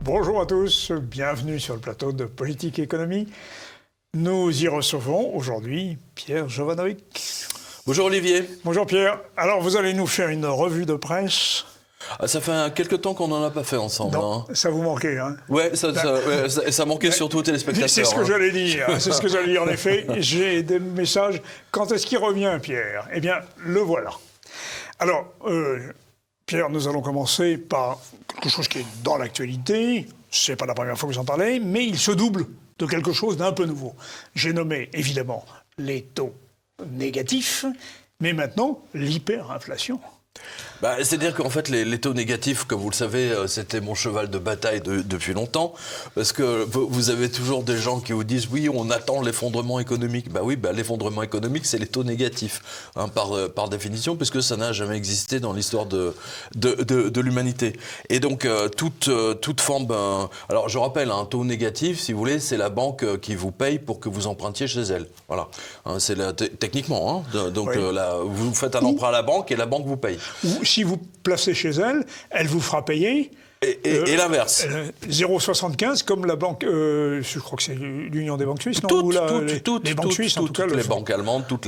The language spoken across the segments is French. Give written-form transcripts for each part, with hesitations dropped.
Bonjour à tous, bienvenue sur le plateau de Politique et Économie. Nous y recevons aujourd'hui Pierre Jovanovic. Bonjour Olivier. Bonjour Pierre. Alors vous allez nous faire une revue de presse. Ça fait quelque temps qu'on n'en a pas fait ensemble. Non, ça vous manquait, hein? Ouais, ça manquait surtout aux téléspectateurs. C'est ce que j'allais dire, c'est ce que j'allais dire en effet. J'ai des messages. Quand est-ce qu'il revient, Pierre? Eh bien, le voilà. Alors, Pierre, nous allons commencer par quelque chose qui est dans l'actualité. C'est pas la première fois que vous en parlez, mais il se double de quelque chose d'un peu nouveau. J'ai nommé, évidemment, les taux négatifs, mais maintenant, l'hyperinflation. C'est-à-dire qu'en fait, les taux négatifs, comme vous le savez, c'était mon cheval de bataille depuis longtemps, parce que vous avez toujours des gens qui vous disent « oui, on attend l'effondrement économique ». L'effondrement économique, c'est les taux négatifs, hein, par définition, puisque ça n'a jamais existé dans l'histoire de l'humanité. Et donc, toute forme... alors, je rappelle, un taux négatif, si vous voulez, c'est la banque qui vous paye pour que vous empruntiez chez elle. Voilà. Hein, c'est techniquement. Hein, donc, oui. Vous faites un emprunt à la banque et la banque vous paye. Ou si vous placez chez elle, elle vous fera payer. Et l'inverse. 0,75 comme la banque, je crois que c'est l'Union des banques suisses, non? Les banques suisses, en tout cas. Toutes les banques allemandes, toutes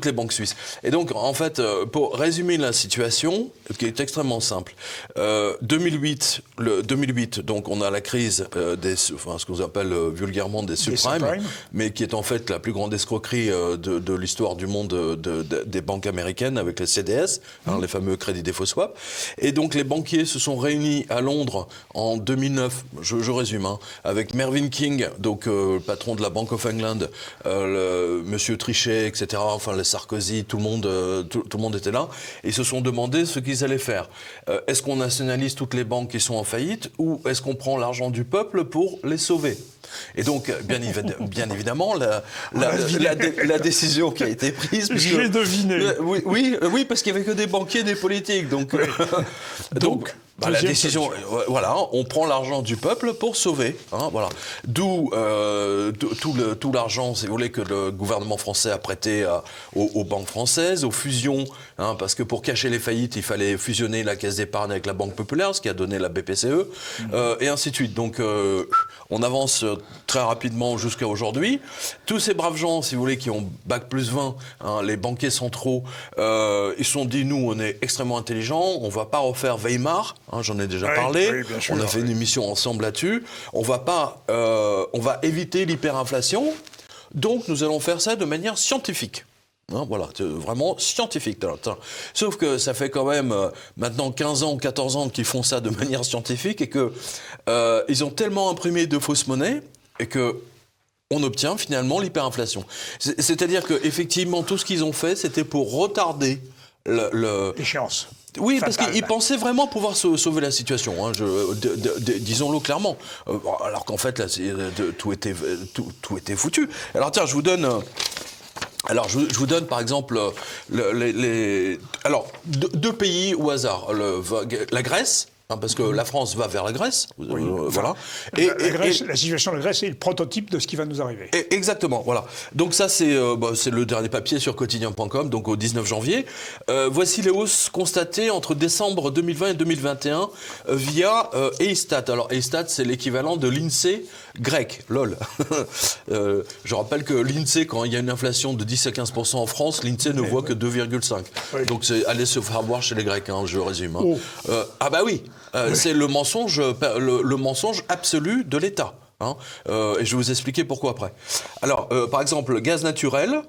les banques suisses. Et donc, en fait, pour résumer la situation, qui est extrêmement simple, 2008, donc on a la crise ce qu'on appelle vulgairement des subprimes, mais qui est en fait la plus grande escroquerie de l'histoire du monde des banques américaines avec les CDS, les fameux crédits défaut swap. Et donc, les banquiers se sont réunis à Londres en 2009, je résume, avec Mervyn King, donc patron de la Bank of England, Monsieur Trichet, etc., enfin les Sarkozy, tout le monde était là, et ils se sont demandé ce qu'ils allaient faire. Est-ce qu'on nationalise toutes les banques qui sont en faillite, ou est-ce qu'on prend l'argent du peuple pour les sauver ? Et donc, bien évidemment, la décision qui a été prise... J'ai deviné. Oui, parce qu'il n'y avait que des banquiers et des politiques. Donc, la décision, voilà, on prend l'argent du peuple pour sauver. Voilà. D'où tout l'argent, si vous voulez, que le gouvernement français a prêté aux banques françaises, aux fusions, parce que pour cacher les faillites, il fallait fusionner la Caisse d'épargne avec la Banque populaire, ce qui a donné la BPCE, et ainsi de suite. Donc, on avance très rapidement jusqu'à aujourd'hui. Tous ces braves gens, si vous voulez, qui ont bac plus 20, les banquiers centraux, ils se sont dit, nous, on est extrêmement intelligents, on ne va pas refaire Weimar, j'en ai déjà parlé, on a fait une émission ensemble là-dessus, on va éviter l'hyperinflation, donc nous allons faire ça de manière scientifique. Voilà, vraiment scientifique. Sauf que ça fait quand même maintenant 15 ans ou 14 ans qu'ils font ça de manière scientifique et que ils ont tellement imprimé de fausses monnaies et que on obtient finalement l'hyperinflation. C'est-à-dire qu'effectivement, tout ce qu'ils ont fait, c'était pour retarder l'échéance. Oui, parce qu'ils pensaient vraiment pouvoir sauver la situation, disons-le clairement. Alors qu'en fait, là, tout était foutu. Alors tiens, je vous donne... je vous donne par exemple deux pays au hasard. La Grèce, parce que la France va vers la Grèce. Voilà. La situation de la Grèce est le prototype de ce qui va nous arriver. Exactement, voilà. Donc ça, c'est le dernier papier sur quotidien.com, donc au 19 janvier. Voici les hausses constatées entre décembre 2020 et 2021 via Eistat. Alors Eistat, c'est l'équivalent de l'INSEE grec, lol. Je rappelle que l'INSEE, quand il y a une inflation de 10 à 15% en France, l'INSEE ne voit que 2,5. Oui. Donc c'est aller se faire voir chez les Grecs, je résume. Oui, c'est le mensonge absolu de l'État. Et je vais vous expliquer pourquoi après. Alors, par exemple, gaz naturel...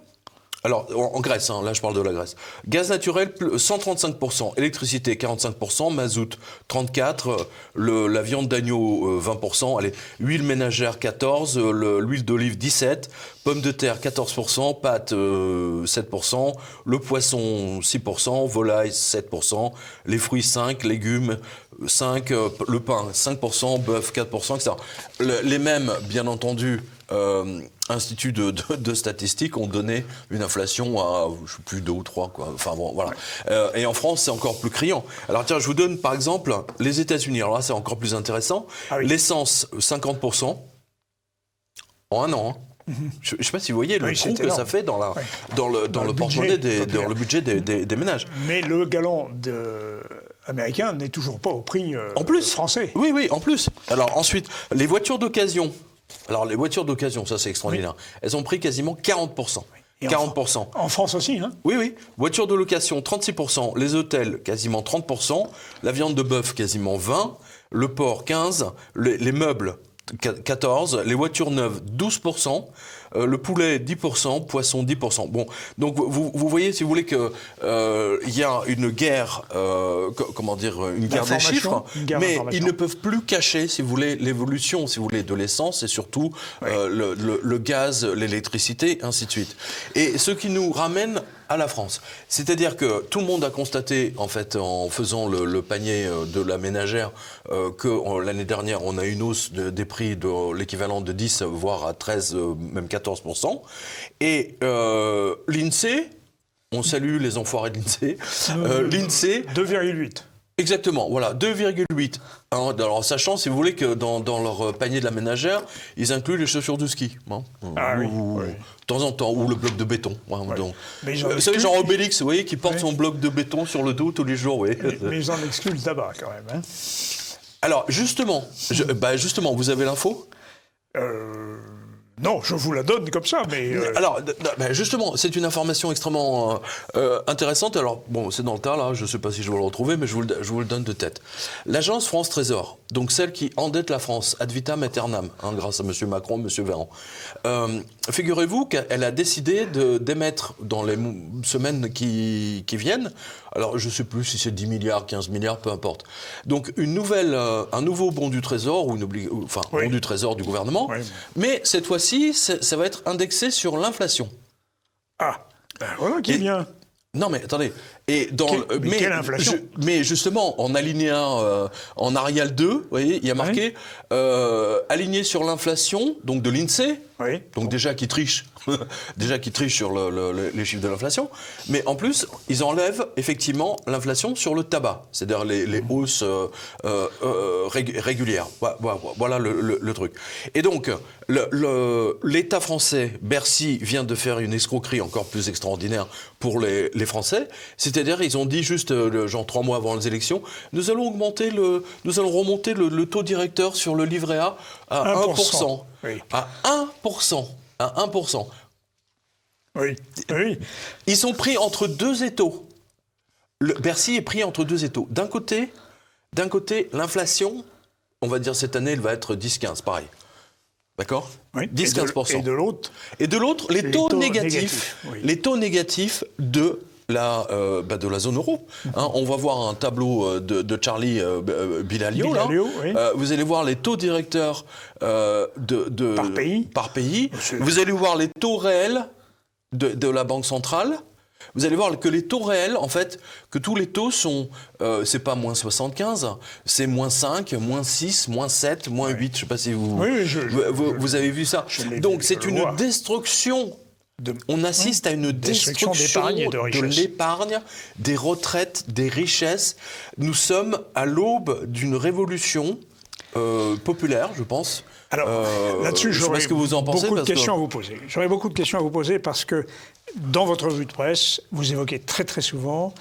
Alors, en Grèce, là je parle de la Grèce. Gaz naturel, 135%, électricité, 45%, mazout, 34%, la viande d'agneau, 20%, allez, huile ménagère, 14%, l'huile d'olive, 17%, pommes de terre, 14%, pâtes, 7%, le poisson, 6%, volaille, 7%, les fruits, 5%, légumes, 5%, le pain, 5%, bœuf, 4%, etc. Les mêmes, bien entendu, instituts de statistiques ont donné une inflation à, je sais plus, 2 ou 3, quoi. Enfin bon, voilà. Et en France, c'est encore plus criant. Alors tiens, je vous donne par exemple les États-Unis. Alors là, c'est encore plus intéressant. L'essence, 50% en un an. Je ne sais pas si vous voyez le trou que ça fait dans le porte-monnaie, dans le budget des ménages. Mais le gallon américain n'est toujours pas au prix En plus, français. Oui, en plus. Alors ensuite, les voitures d'occasion. Alors les voitures d'occasion, ça c'est extraordinaire. Elles ont pris quasiment 40%. Et 40%. En France aussi, hein. Oui. Voitures de location, 36%. Les hôtels, quasiment 30%. La viande de bœuf, quasiment 20%. Le porc, 15%. Les meubles, 14%. Les voitures neuves, 12%. Le poulet, 10%. Poisson, 10%. Bon, donc vous voyez, si vous voulez, qu'il y a une guerre, une guerre des chiffres, mais ils ne peuvent plus cacher, si vous voulez, l'évolution, si vous voulez, de l'essence et surtout le gaz, l'électricité, ainsi de suite. Et ce qui nous ramène à la France. C'est-à-dire que tout le monde a constaté, en fait, en faisant le panier de la ménagère, que l'année dernière, on a une hausse des prix de l'équivalent de 10, voire à 13, même 14%. Et l'INSEE, on salue les enfoirés de l'INSEE, l'INSEE... 2,8. Exactement, voilà, 2,8. Alors, sachant, si vous voulez, que dans leur panier de la ménagère, ils incluent les chaussures de ski. Hein, de temps en temps, ou le bloc de béton. Hein, vous savez, genre Obélix, vous voyez, qui porte son bloc de béton sur le dos tous les jours. Oui. Mais ils en excluent le tabac, quand même. Hein. Alors, justement, vous avez l'info ? Non, je vous la donne comme ça, mais... Alors, justement, c'est une information extrêmement intéressante. Alors, bon, c'est dans le tas, là, je ne sais pas si je vais le retrouver, mais je vous le donne de tête. L'agence France Trésor, donc celle qui endette la France, ad vitam aeternam, grâce à M. Macron, M. Véran, figurez-vous qu'elle a décidé d'émettre dans les semaines qui viennent, alors je ne sais plus si c'est 10 milliards, 15 milliards, peu importe, donc un nouveau bon du Trésor, bon du Trésor du gouvernement, mais cette fois-ci, ça va être indexé sur l'inflation. Ah, ben voilà qui est bien. Non mais attendez, et quelle inflation mais justement en alinéa en Arial 2, vous voyez, il y a marqué aligné sur l'inflation, donc de l'INSEE, donc déjà qui triche sur les chiffres de l'inflation, mais en plus ils enlèvent effectivement l'inflation sur le tabac, c'est-à-dire les hausses régulières. Voilà le truc. Et donc l'État français, Bercy, vient de faire une escroquerie encore plus extraordinaire pour les Français, c'est-à-dire ils ont dit juste genre 3 mois avant les élections, nous allons remonter le taux directeur sur le livret A à 1%. Oui. À 1%. À 1%. Oui. Ils sont pris entre deux étaux. Bercy est pris entre deux étaux. D'un côté, l'inflation, on va dire cette année, elle va être 10-15, pareil. D'accord ? 10-15%. Et de l'autre, les taux négatifs. Les taux négatifs de la zone euro. Hein, on va voir un tableau de Charlie Bilalio. Vous allez voir les taux directeurs par pays. Vous allez voir les taux réels de la Banque centrale. Vous allez voir que les taux réels, en fait, que tous les taux sont, c'est pas moins 75, c'est moins 5, moins 6, moins 7, moins 8. Je ne sais pas si vous avez vu ça. Donc c'est une destruction. On assiste à une destruction de l'épargne, des retraites, des richesses. Nous sommes à l'aube d'une révolution populaire, je pense. Alors, là-dessus, j'aurais beaucoup de questions à vous poser. J'aurais beaucoup de questions à vous poser parce que dans votre revue de presse, vous évoquez très très souvent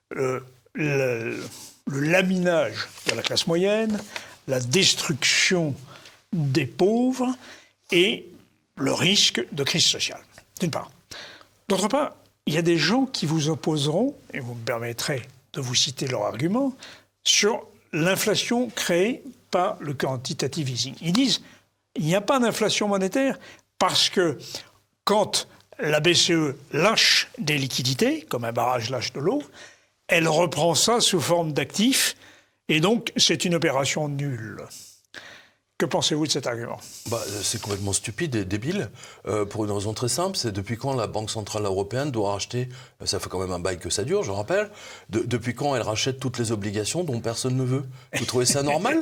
le laminage de la classe moyenne, la destruction des pauvres et le risque de crise sociale, d'une part. D'autre part, il y a des gens qui vous opposeront, et vous me permettrez de vous citer leur argument, sur l'inflation créée par le quantitative easing. Ils disent il n'y a pas d'inflation monétaire parce que quand la BCE lâche des liquidités, comme un barrage lâche de l'eau, elle reprend ça sous forme d'actifs, et donc c'est une opération nulle. Que pensez-vous de cet argument ? C'est complètement stupide et débile, pour une raison très simple, c'est depuis quand la Banque Centrale Européenne doit racheter, ça fait quand même un bail que ça dure, je rappelle, depuis quand elle rachète toutes les obligations dont personne ne veut ? Vous trouvez ça normal ?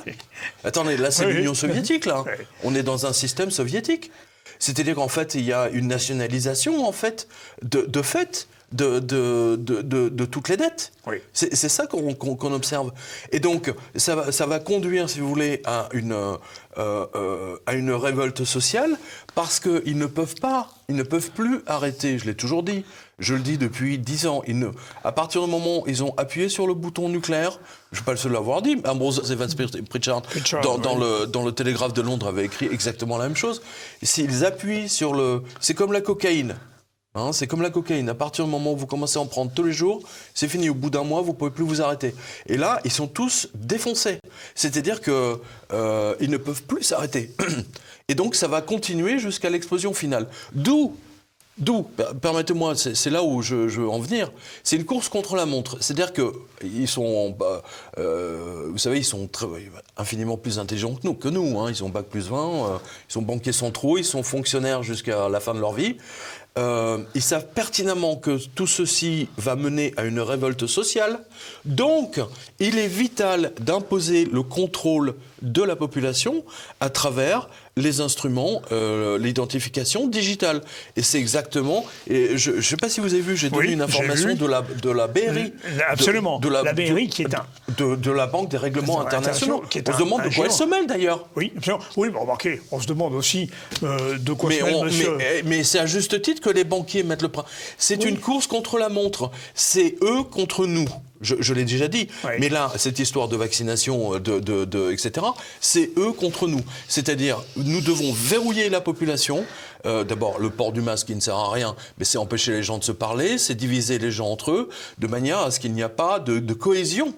Attendez, là c'est l'Union soviétique, là. On est dans un système soviétique. C'est-à-dire qu'en fait, il y a une nationalisation, en fait, de fait, de toutes les dettes. Oui. C'est ça qu'on observe. Et donc, ça va conduire, si vous voulez, à une révolte sociale, parce qu'ils ne peuvent plus arrêter, je l'ai toujours dit, je le dis depuis 10 ans, à partir du moment où ils ont appuyé sur le bouton nucléaire, je ne suis pas le seul à l'avoir dit, Ambrose Evans Pritchard, dans le Télégraphe de Londres, avait écrit exactement la même chose. S'ils appuient sur le... C'est comme la cocaïne. C'est comme la cocaïne. À partir du moment où vous commencez à en prendre tous les jours, c'est fini. Au bout d'un mois, vous ne pouvez plus vous arrêter. Et là, ils sont tous défoncés. C'est-à-dire qu'ils ne peuvent plus s'arrêter. Et donc, ça va continuer jusqu'à l'explosion finale. D'où, permettez-moi, c'est là où je veux en venir, c'est une course contre la montre. C'est-à-dire qu'ils sont, vous savez, ils sont infiniment plus intelligents que nous. Ils ont bac plus 20, ils sont banquiers centraux, ils sont fonctionnaires jusqu'à la fin de leur vie. Ils savent pertinemment que tout ceci va mener à une révolte sociale. Donc, il est vital d'imposer le contrôle de la population à travers les instruments, l'identification digitale. Et c'est exactement... Et je ne sais pas si vous avez vu, j'ai donné une information de la BRI. Absolument. La BRI qui est de la Banque des règlements internationaux. On se demande de quoi elle se mêle, d'ailleurs. Oui, mais remarquez, on se demande aussi de quoi se mêle monsieur... Mais c'est à juste titre que les banquiers mettent le prix. C'est une course contre la montre. C'est eux contre nous. Je l'ai déjà dit, mais là, cette histoire de vaccination, etc., c'est eux contre nous. C'est-à-dire, nous devons verrouiller la population. D'abord, le port du masque qui ne sert à rien, mais c'est empêcher les gens de se parler, c'est diviser les gens entre eux, de manière à ce qu'il n'y a pas de cohésion.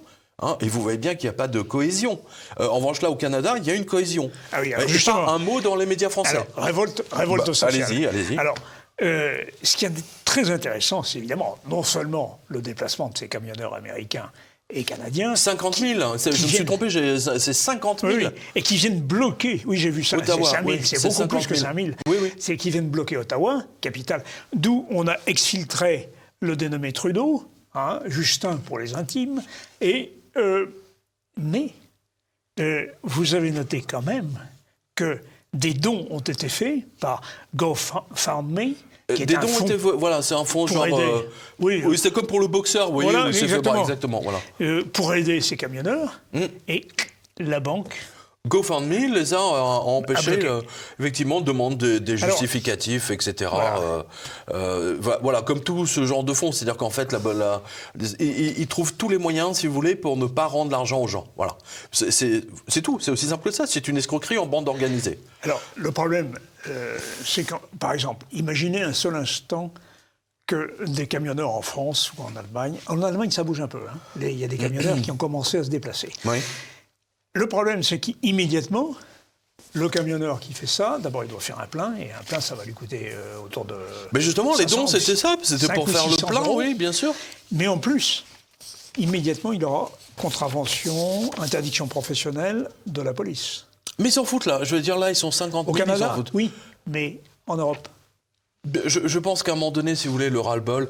Et vous voyez bien qu'il n'y a pas de cohésion. En revanche, là, au Canada, il y a une cohésion. Ah oui, et pas un mot dans les médias français. Alors, révolte sociale. Allez-y. Alors, ce qui est très intéressant, c'est évidemment non seulement le déplacement de ces camionneurs américains et canadiens... 50 000, je me suis trompé, c'est 50 000. Oui, et qui viennent bloquer, oui j'ai vu ça, Ottawa, c'est 5 000, c'est beaucoup plus que 5 000. Oui. C'est qu'ils viennent bloquer Ottawa, capitale, d'où on a exfiltré le dénommé Trudeau, Justin pour les intimes, mais vous avez noté quand même que des dons ont été faits par GoFundMe. Des dons étaient... Voilà, c'est un fonds genre... Oui, c'est comme pour le boxeur, vous voyez, voilà, c'est fait par exactement. Voilà. Pour aider ces camionneurs, et la banque... GoFundMe les a empêchés, effectivement, demande des justificatifs, etc. Voilà, comme tout ce genre de fonds. C'est-à-dire qu'en fait, ils trouvent tous les moyens, si vous voulez, pour ne pas rendre l'argent aux gens. Voilà. C'est tout, c'est aussi simple que ça. C'est une escroquerie en bande organisée. Alors, le problème, c'est quand, par exemple, imaginez un seul instant que des camionneurs en France ou en Allemagne, ça bouge un peu. Il y a des camionneurs qui ont commencé à se déplacer. Oui. Le problème, c'est qu'immédiatement, le camionneur qui fait ça, d'abord, il doit faire un plein, et un plein, ça va lui coûter autour de... Mais justement, les dons, c'était ça, c'était pour faire le plein, oui, bien sûr. Mais en plus, immédiatement, il aura contravention, interdiction professionnelle de la police. Mais ils s'en foutent, là. Je veux dire, là, ils sont 50 000, au Canada, ils s'en foutent. Oui, mais en Europe. Je pense qu'à un moment donné, si vous voulez, le ras-le-bol...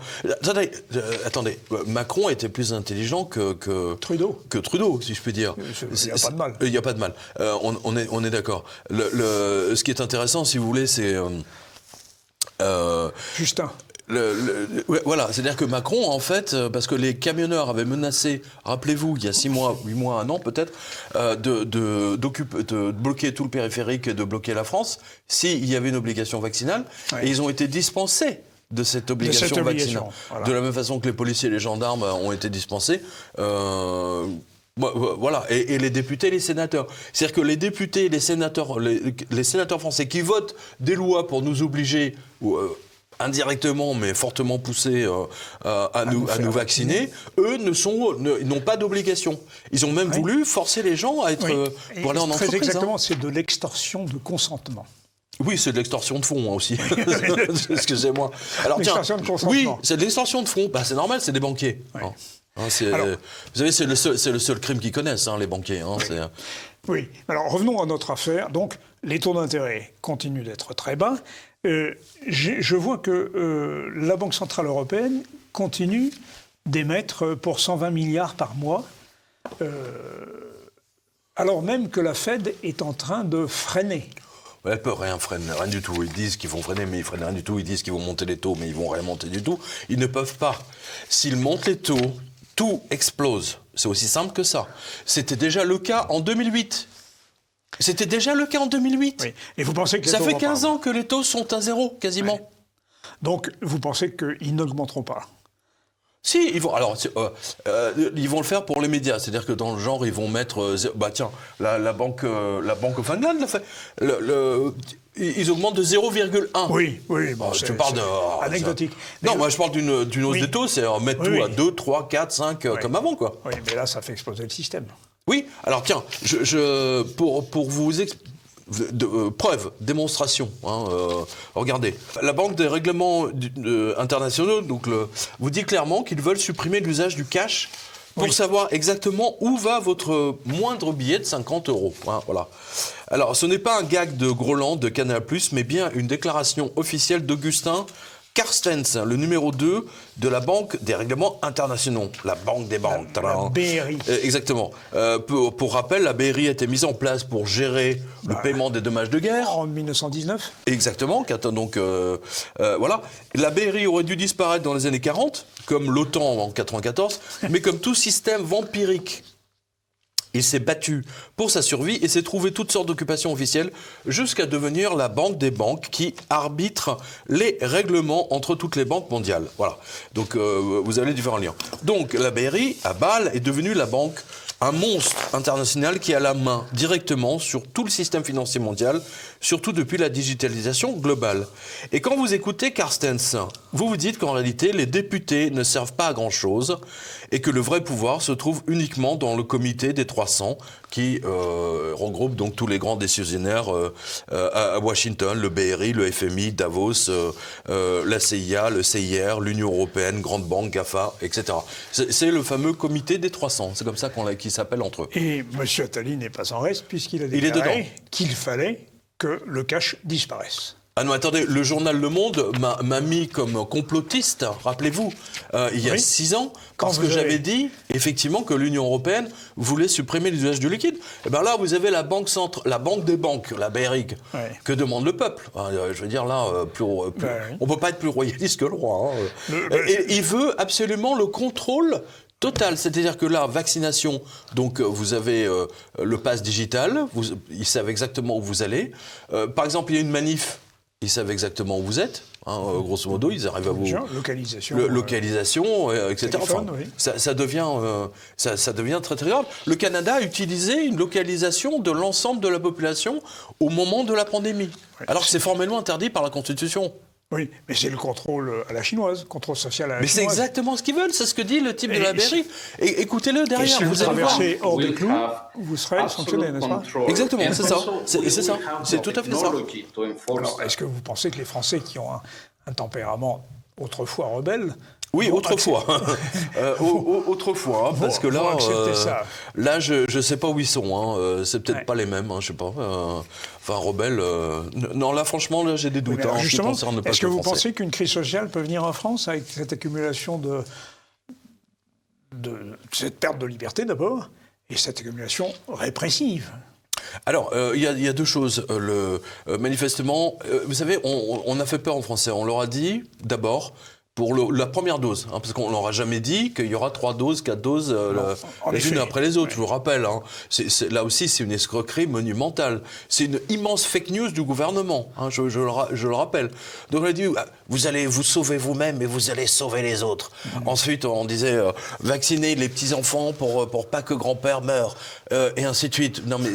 Attendez, Macron était plus intelligent que Trudeau. Que Trudeau, si je puis dire. Il n'y a pas de mal. Il n'y a pas de mal. On est d'accord. Ce qui est intéressant, si vous voulez, c'est... Justin. Voilà, c'est-à-dire que Macron, en fait, parce que les camionneurs avaient menacé, rappelez-vous, il y a 6 mois, 8 mois, 1 an peut-être, de bloquer tout le périphérique et de bloquer la France, s'il y avait une obligation vaccinale, et ils ont été dispensés de cette obligation vaccinale. Voilà. De la même façon que les policiers et les gendarmes ont été dispensés. Voilà, et les députés et les sénateurs. C'est-à-dire que les députés, les sénateurs français qui votent des lois pour nous obliger... indirectement, mais fortement poussés à nous vacciner, eux n'ont pas d'obligation. Ils ont même voulu forcer les gens à être pour aller en entreprise. Très exactement, c'est de l'extorsion de consentement. Oui, c'est de l'extorsion de fonds aussi. Excusez-moi. Alors tiens, oui, c'est de l'extorsion de fonds. C'est normal, c'est des banquiers. Oui. Vous savez, c'est le seul crime qu'ils connaissent, les banquiers. Oui. Alors revenons à notre affaire. Donc, les taux d'intérêt continuent d'être très bas. Je vois que la Banque Centrale Européenne continue d'émettre pour 120 milliards par mois, alors même que la Fed est en train de freiner. Elle peut rien freiner, rien du tout. Ils disent qu'ils vont freiner, mais ils freinent rien du tout. Ils disent qu'ils vont monter les taux, mais ils vont rien monter du tout. Ils ne peuvent pas. S'ils montent les taux, tout explose. C'est aussi simple que ça. C'était déjà le cas en 2008. C'était déjà le cas en 2008. Oui. Et vous pensez que ça fait 15 ans que les taux sont à zéro, quasiment. Ouais. Donc, vous pensez qu'ils n'augmenteront pas? Si, ils vont. Alors, ils vont le faire pour les médias. C'est-à-dire que dans le genre, ils vont mettre. Bah tiens, la banque of England l'a fait. Ils augmentent de 0,1. Oui. Bon, je te parle de. Anecdotique. Non, moi je parle d'une hausse des taux, c'est mettre tout à 2, 3, 4, 5, comme avant, quoi. Oui, mais là, ça fait exploser le système. Oui, alors tiens, pour vous preuve, démonstration. Regardez, la Banque des règlements internationaux vous dit clairement qu'ils veulent supprimer l'usage du cash pour savoir exactement où va votre moindre billet de 50 €. Voilà. Alors, ce n'est pas un gag de Groland, de Canal+, mais bien une déclaration officielle d'Augustin Carstens, le numéro 2 de la Banque des règlements internationaux, la banque des banques. La BRI. Exactement. Pour rappel, la BRI a été mise en place pour gérer le paiement des dommages de guerre. En 1919. Exactement. Donc, voilà. La BRI aurait dû disparaître dans les années 40, comme l'OTAN en 94, mais comme tout système vampirique. Il s'est battu pour sa survie et s'est trouvé toutes sortes d'occupations officielles jusqu'à devenir la banque des banques qui arbitre les règlements entre toutes les banques mondiales. Voilà. Donc, vous avez les différents liens. Donc, la BRI, à Bâle, est devenue la banque, un monstre international qui a la main directement sur tout le système financier mondial, surtout depuis la digitalisation globale. Et quand vous écoutez Carstens, vous vous dites qu'en réalité, les députés ne servent pas à grand-chose et que le vrai pouvoir se trouve uniquement dans le comité des 300 qui regroupe donc tous les grands décisionnaires à Washington, le BRI, le FMI, Davos, la CIA, le CIR, l'Union européenne, Grande Banque, GAFA, etc. C'est le fameux comité des 300, c'est comme ça qu'ils s'appellent entre eux. Et M. Attali n'est pas en reste puisqu'il a déclaré qu'il fallait que le cash disparaisse. Ah non, attendez, le journal Le Monde m'a mis comme complotiste, rappelez-vous, il y a 6 ans, parce que j'avais dit, effectivement, que l'Union européenne voulait supprimer l'usage du liquide. Et bien là, vous avez la banque des banques, la BRI, que demande le peuple. Je veux dire, là, on ne peut pas être plus royaliste que le roi. Et il veut absolument le contrôle total, c'est-à-dire que là, vaccination, donc vous avez le pass digital, ils savent exactement où vous allez. Par exemple, il y a une manif, ils savent exactement où vous êtes, grosso modo, ils arrivent à vous... Localisation, etc. Téléphone, ça devient très très grave. Le Canada a utilisé une localisation de l'ensemble de la population au moment de la pandémie, alors que c'est formellement interdit par la Constitution. Oui, mais c'est le contrôle à la chinoise, contrôle social à la chinoise. Mais c'est exactement ce qu'ils veulent, c'est ce que dit le type de la BRI. Et écoutez-le derrière, si vous allez voir. hors des clous, vous serez sanctionné, n'est-ce pas? Exactement, c'est ça. C'est ça. C'est tout à fait ça. Alors, est-ce que vous pensez que les Français qui ont un tempérament autrefois rebelle... Oui, autrefois. Autrefois, parce que là, je ne sais pas où ils sont. C'est peut-être pas les mêmes, je sais pas. Enfin, rebelles. Non, là, franchement, là, j'ai des doutes. Justement, est-ce que vous pensez qu'une crise sociale peut venir en France avec cette accumulation de cette perte de liberté d'abord et cette accumulation répressive? Alors, il y a deux choses. Manifestement, vous savez, on a fait peur aux Français. On leur a dit, d'abord, pour la première dose, parce qu'on leur a jamais dit qu'il y aura 3 doses, 4 doses, les unes après les autres, je vous rappelle. Là aussi, c'est une escroquerie monumentale. C'est une immense fake news du gouvernement, je le rappelle. Donc on a dit, vous allez vous sauver vous-même et vous allez sauver les autres. Ensuite, on disait, vacciner les petits-enfants pour pas que grand-père meure, et ainsi de suite. Non mais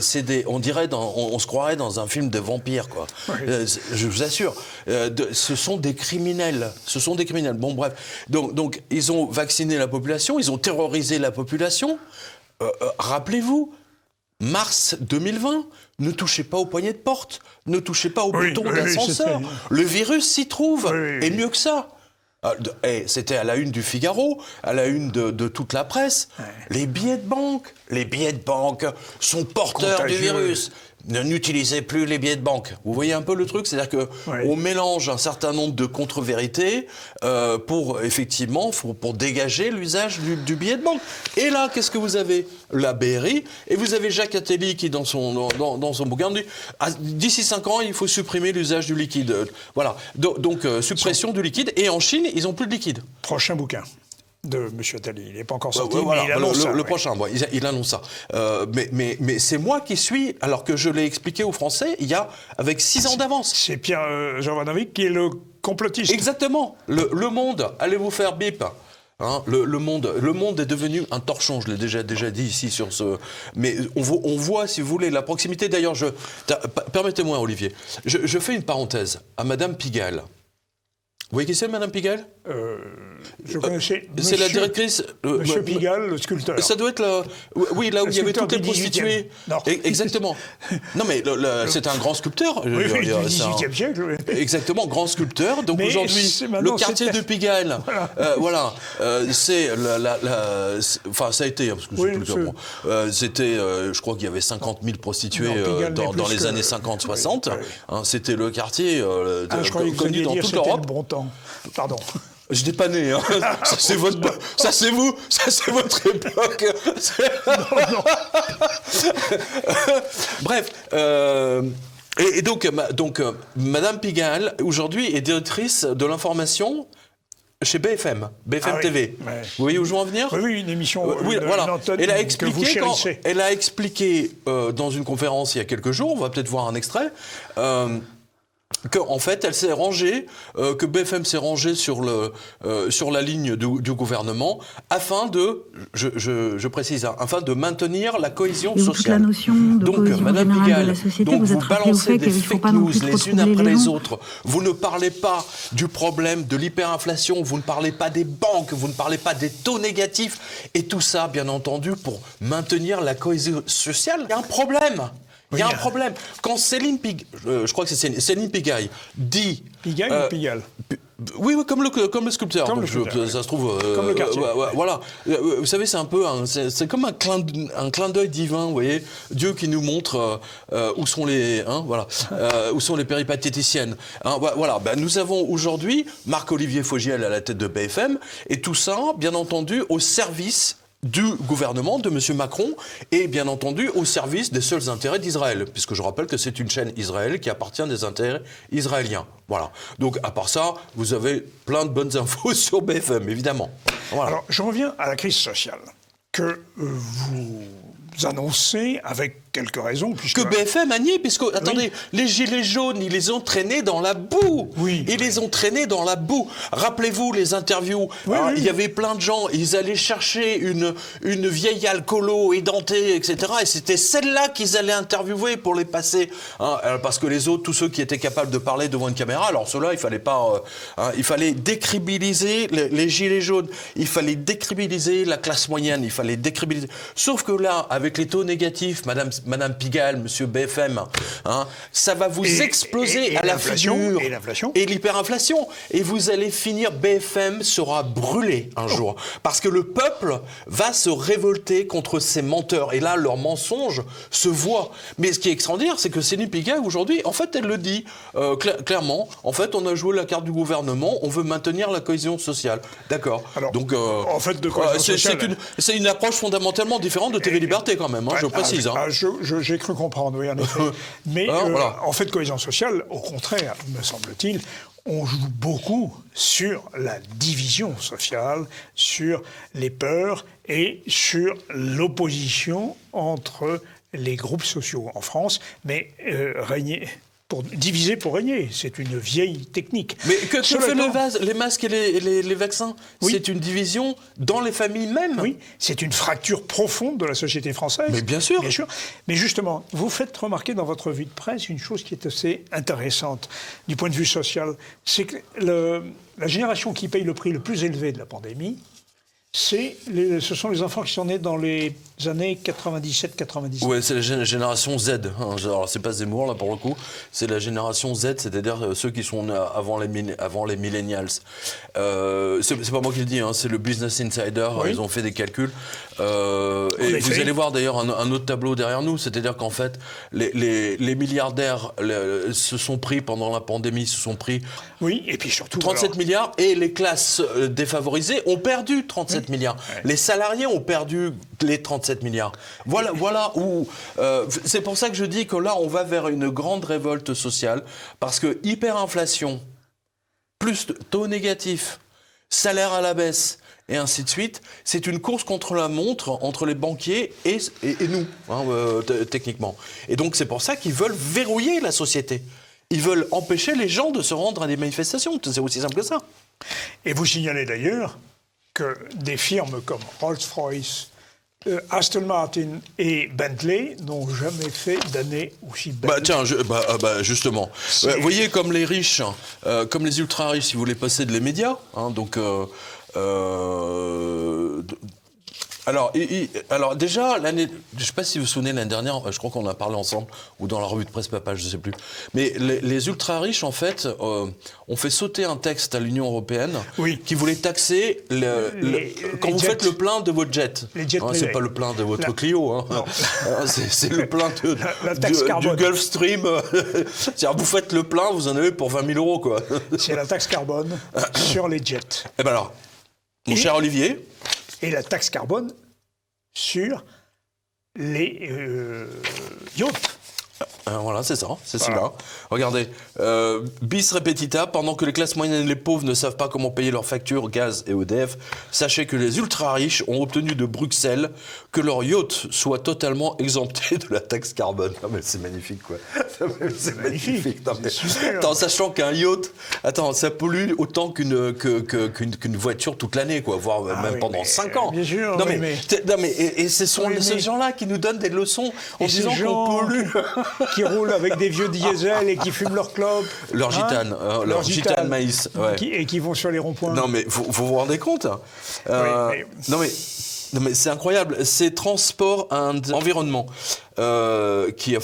on dirait, on se croirait dans un film de vampire, quoi. Je vous assure, ce sont des criminels. Bon, bref. Donc, ils ont vacciné la population, ils ont terrorisé la population. Rappelez-vous, mars 2020, ne touchez pas au poignet de porte, ne touchez pas au bouton d'ascenseur. Le virus s'y trouve, et mieux que ça. C'était à la une du Figaro, à la une de toute la presse. Les billets de banque sont porteurs du virus. n'utilisez plus les billets de banque. Vous voyez un peu le truc, c'est-à-dire que on mélange un certain nombre de contre-vérités pour effectivement pour dégager l'usage du billet de banque. Et là, qu'est-ce que vous avez? La BRI, et vous avez Jacques Attali qui dans son bouquin dit d'ici 5 ans il faut supprimer l'usage du liquide. Voilà. Donc suppression du liquide. Et en Chine ils n'ont plus de liquide. Prochain bouquin de M. Attali. Il n'est pas encore sorti, voilà, mais il annonce ça. Le prochain, il annonce ça. Mais c'est moi qui suis, alors que je l'ai expliqué aux Français, il y a avec 6 ans d'avance. C'est Pierre Jean Van Avic qui est le complotiste. Exactement. Le monde, allez vous faire bip. Hein, le monde est devenu un torchon, je l'ai déjà dit ici sur ce... Mais on voit, si vous voulez, la proximité. D'ailleurs, permettez-moi, Olivier, je fais une parenthèse à Madame Pigalle. Vous voyez qui c'est, Madame Pigalle? Je connaissais. C'est la directrice. Monsieur Pigalle, le sculpteur. Ça doit être là où il y avait toutes les prostituées. Exactement. Non, mais c'est un grand sculpteur. Oui, du XVIIIe siècle. Exactement, grand sculpteur. Donc aujourd'hui, le quartier de Pigalle, voilà, c'est enfin, ça a été, parce que c'est plus bon. C'était, je crois qu'il y avait 50 000 prostituées dans les années 50-60. C'était le quartier connu dans toute l'Europe. Pardon. Je n'étais pas né, hein. Ça c'est votre époque. Non. Bref, et donc Madame Pigalle aujourd'hui est directrice de l'information chez BFM TV. Ouais. Vous voyez où je veux en venir? Oui, une émission. Voilà. Elle a expliqué dans une conférence il y a quelques jours, on va peut-être voir un extrait. En fait, elle s'est rangée, que BFM s'est rangé sur la ligne du gouvernement afin de, je précise, afin de maintenir la cohésion sociale. Toute la notion de cohésion Madame générale Pigalle, de la société, donc vous êtes rappelé au fait des qu'il ne faut fake pas non news plus les trop unes troubler après les les gens. autres. Vous ne parlez pas du problème de l'hyperinflation, vous ne parlez pas des banques, vous ne parlez pas des taux négatifs, et tout ça, bien entendu, pour maintenir la cohésion sociale. Il y a un problème. Il y a un problème. Quand Céline Pigalle, je crois que c'est Céline Pigalle, dit... Pigalle ou Pigalle? Oui, comme le sculpteur. Comme le sculpteur, ça se trouve... comme le quartier. Voilà. Vous savez, c'est un peu... c'est comme un clin d'œil divin, vous voyez. Dieu qui nous montre où sont les... où sont les péripatéticiennes. Voilà. Nous avons aujourd'hui Marc-Olivier Fogiel à la tête de BFM, et tout ça, bien entendu, au service du gouvernement de M. Macron et bien entendu au service des seuls intérêts d'Israël, puisque je rappelle que c'est une chaîne Israël qui appartient à des intérêts israéliens. Voilà. Donc à part ça, vous avez plein de bonnes infos sur BFM, évidemment. Voilà. Alors je reviens à la crise sociale que vous annoncez avec quelques raisons. Que BFM a nié, puisque, attendez, les gilets jaunes, ils les ont traînés dans la boue. Ils les ont traînés dans la boue. Rappelez-vous les interviews. Il y avait plein de gens, ils allaient chercher une vieille alcoolo édentée, etc. Et c'était celle-là qu'ils allaient interviewer pour les passer. Parce que les autres, tous ceux qui étaient capables de parler devant une caméra, alors ceux-là, il fallait pas... il fallait décribiliser les gilets jaunes. Il fallait décribiliser la classe moyenne. Il fallait décribiliser... Sauf que là, avec les taux négatifs, Madame Pigalle, Monsieur BFM, ça va vous exploser à la figure. Et l'inflation. Et l'hyperinflation. Et vous allez finir, BFM sera brûlé un jour. Parce que le peuple va se révolter contre ces menteurs. Et là, leurs mensonges se voient. Mais ce qui est extraordinaire, c'est que Céline Pigalle, aujourd'hui, en fait, elle le dit clairement. En fait, on a joué la carte du gouvernement, on veut maintenir la cohésion sociale. D'accord. Donc, en fait, de cohésion sociale... c'est une approche fondamentalement différente de TV Liberté, quand même, je précise. J'ai cru comprendre, oui, en effet. Mais en fait, cohésion sociale, au contraire, me semble-t-il, on joue beaucoup sur la division sociale, sur les peurs et sur l'opposition entre les groupes sociaux en France. Mais diviser pour régner, c'est une vieille technique. Mais que fait les masques et les vaccins? C'est une division dans les familles même. Oui, c'est une fracture profonde de la société française. Mais bien sûr. Mais justement, vous faites remarquer dans votre revue de presse une chose qui est assez intéressante du point de vue social. C'est que la génération qui paye le prix le plus élevé de la pandémie, ce sont les enfants qui sont nés dans les années 97-98. Oui, c'est la génération Z. Alors, c'est pas Zemmour, là, pour le coup. C'est la génération Z, c'est-à-dire ceux qui sont nés avant les millennials. C'est pas moi qui le dis, c'est le Business Insider. Ils ont fait des calculs. Et vous allez voir d'ailleurs un autre tableau derrière nous, c'est-à-dire qu'en fait, les milliardaires se sont pris pendant la pandémie, se sont pris oui, et puis surtout 37 milliards, et les classes défavorisées ont perdu 37 milliards. Ouais. Les salariés ont perdu les 37 milliards. Voilà où... c'est pour ça que je dis que là, on va vers une grande révolte sociale, parce que hyperinflation, plus taux négatif, salaire à la baisse, et ainsi de suite, c'est une course contre la montre entre les banquiers et nous, techniquement. Et donc c'est pour ça qu'ils veulent verrouiller la société. Ils veulent empêcher les gens de se rendre à des manifestations. C'est aussi simple que ça. Et vous signalez d'ailleurs que des firmes comme Rolls-Royce, Aston Martin et Bentley n'ont jamais fait d'année aussi belle. Justement. Vous voyez, comme les riches, comme les ultra-riches, si vous voulez possèdent les médias, alors déjà, je ne sais pas si vous vous souvenez, l'année dernière, je crois qu'on en a parlé ensemble, ou dans la revue de presse Papa, je ne sais plus. Mais les ultra-riches, en fait, ont fait sauter un texte à l'Union européenne qui voulait taxer quand vous faites le plein de votre jet. C'est pas le plein de votre Clio, c'est le plein du Gulf Stream. C'est-à-dire, vous faites le plein, vous en avez pour 20 000 euros, quoi. C'est la taxe carbone sur les jets. Eh ben alors, mon cher Olivier... Et la taxe carbone sur les yachts. Voilà, c'est ça, c'est celui-là. Regardez, bis repetita, pendant que les classes moyennes et les pauvres ne savent pas comment payer leurs factures gaz et EDF, sachez que les ultra-riches ont obtenu de Bruxelles que leurs yachts soient totalement exemptés de la taxe carbone. Non mais c'est magnifique, quoi. C'est magnifique. Non, mais, sachant qu'un yacht, ça pollue autant qu'une voiture toute l'année, quoi, voire même pendant 5 ans. Bien sûr, et ce sont ces gens-là qui nous donnent des leçons en disant qu'on pollue. Qui roulent avec des vieux diesel et qui fument leur clope. Leur gitane, leur gitane maïs. Ouais. Et qui vont sur les ronds-points. Non mais vous vous rendez compte Non mais c'est incroyable. C'est Transport and Environnement qui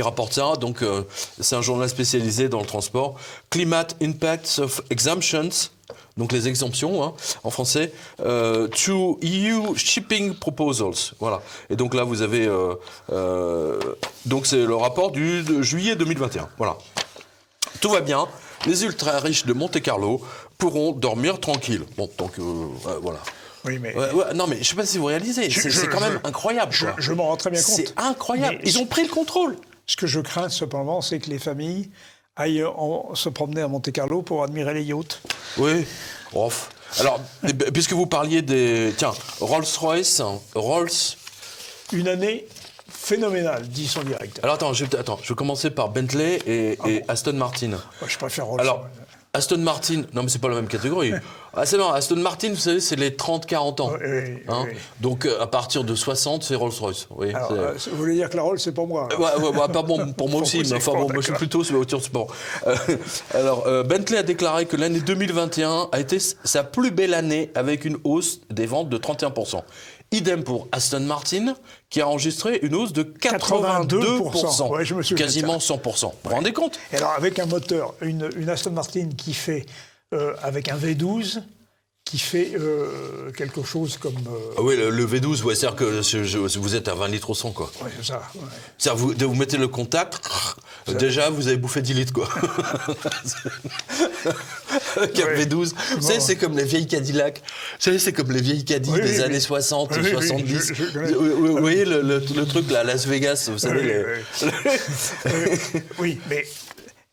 rapporte ça. Donc c'est un journal spécialisé dans le transport. Climate Impacts of Exemptions. Donc les exemptions, en français, to EU Shipping Proposals. Voilà. Et donc là, vous avez... donc c'est le rapport de juillet 2021. Voilà. Tout va bien. Les ultra-riches de Monte-Carlo pourront dormir tranquilles. Bon, donc voilà. Oui, mais... non, mais je ne sais pas si vous réalisez. C'est quand même incroyable. Je m'en rends très bien compte. C'est incroyable. Ils ont pris le contrôle. Ce que je crains, cependant, c'est que les familles aillent se promener à Monte-Carlo pour admirer les yachts. Oui. Alors, puisque vous parliez des... Tiens, Rolls-Royce, Une année phénoménale, dit son directeur. Alors attends, je vais commencer par Bentley et Aston Martin. Ouais, je préfère Rolls. Alors, Aston Martin, non mais c'est pas la même catégorie. C'est marrant, Aston Martin, vous savez, c'est les 30-40 ans. Oui. Donc à partir de 60, c'est Rolls-Royce. Oui, alors, vous voulez dire que la Rolls, c'est pour moi? Pas bon pour moi aussi, mais enfin bon, moi je suis plutôt sur la voiture de sport. Alors, Bentley a déclaré que l'année 2021 a été sa plus belle année avec une hausse des ventes de 31%. Idem pour Aston Martin, qui a enregistré une hausse de 82%. Ouais, je me souviens quasiment 100%. Vous vous rendez compte? Et alors, avec un moteur, une Aston Martin qui fait, avec un V12, qui fait quelque chose comme... Oui, le V12, c'est-à-dire que vous êtes à 20 litres au 100, quoi. Oui, c'est ça. Ouais. C'est-à-dire vous mettez le contact, déjà, vous avez bouffé 10 litres, quoi. Avec un V12. Vous savez, c'est comme les vieilles Cadillac. Vous savez, c'est comme les vieilles Caddy des années 60, 70. Vous voyez le truc, là, à Las Vegas, vous savez... Oui, mais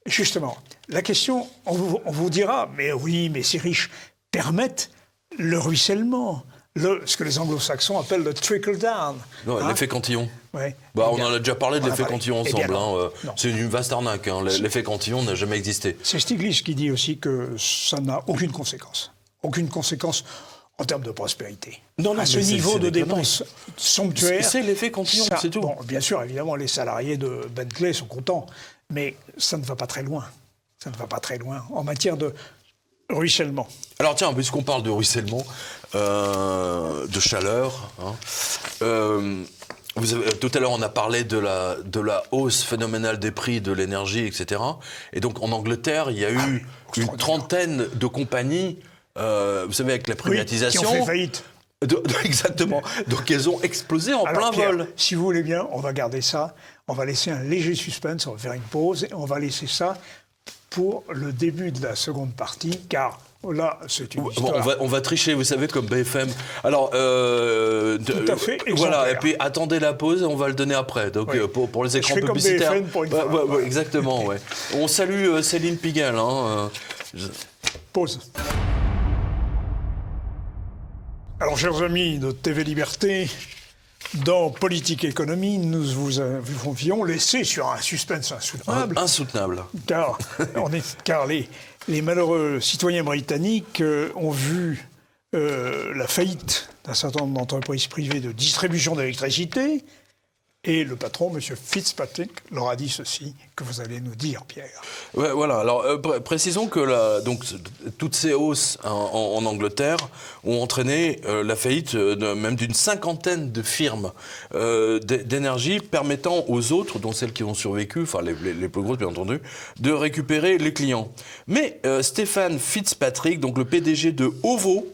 justement, la question, on vous dira, mais oui, mais ces riches permettent le ruissellement, ce que les anglo-saxons appellent le trickle-down. L'effet cantillon. Ouais. On en a déjà parlé de l'effet cantillon ensemble. C'est une vaste arnaque. L'effet cantillon n'a jamais existé. C'est Stiglitz qui dit aussi que ça n'a aucune conséquence. Aucune conséquence en termes de prospérité. À ce niveau de dépenses somptuaires... C'est l'effet cantillon, c'est tout. Bon, bien sûr, évidemment, les salariés de Bentley sont contents, mais ça ne va pas très loin. Ça ne va pas très loin en matière de ruissellement. Alors tiens, puisqu'on parle de ruissellement, de chaleur, tout à l'heure on a parlé de la hausse phénoménale des prix de l'énergie, etc. Et donc en Angleterre, il y a eu une trentaine de compagnies, vous savez, avec la privatisation... qui ont fait faillite. Exactement. Donc elles ont explosé en Alors, plein Pierre, vol. si vous voulez bien, on va garder ça. On va laisser un léger suspense, on va faire une pause et on va laisser ça pour le début de la seconde partie, car là, c'est une histoire. On va tricher, vous savez, comme BFM. Alors, Tout à fait exemplaire. voilà, et puis attendez la pause, on va le donner après. Donc, Oui. pour les écrans Je fais comme publicitaires. BFM pour une fois. Ouais, exactement, ouais. On salue Céline Pigalle. Pause. Alors, chers amis de TV Liberté, dans Politique et Économie, nous vous avions laissé sur un suspense insoutenable. Insoutenable. Car les malheureux citoyens britanniques ont vu la faillite d'un certain nombre d'entreprises privées de distribution d'électricité. Et le patron, M. Fitzpatrick, leur a dit ceci que vous allez nous dire, Pierre. Ouais, voilà. Alors, précisons que toutes ces hausses en Angleterre ont entraîné la faillite même d'une cinquantaine de firmes d'énergie permettant aux autres, dont celles qui ont survécu, enfin les plus grosses bien entendu, de récupérer les clients. Mais Stéphane Fitzpatrick, donc le PDG de OVO,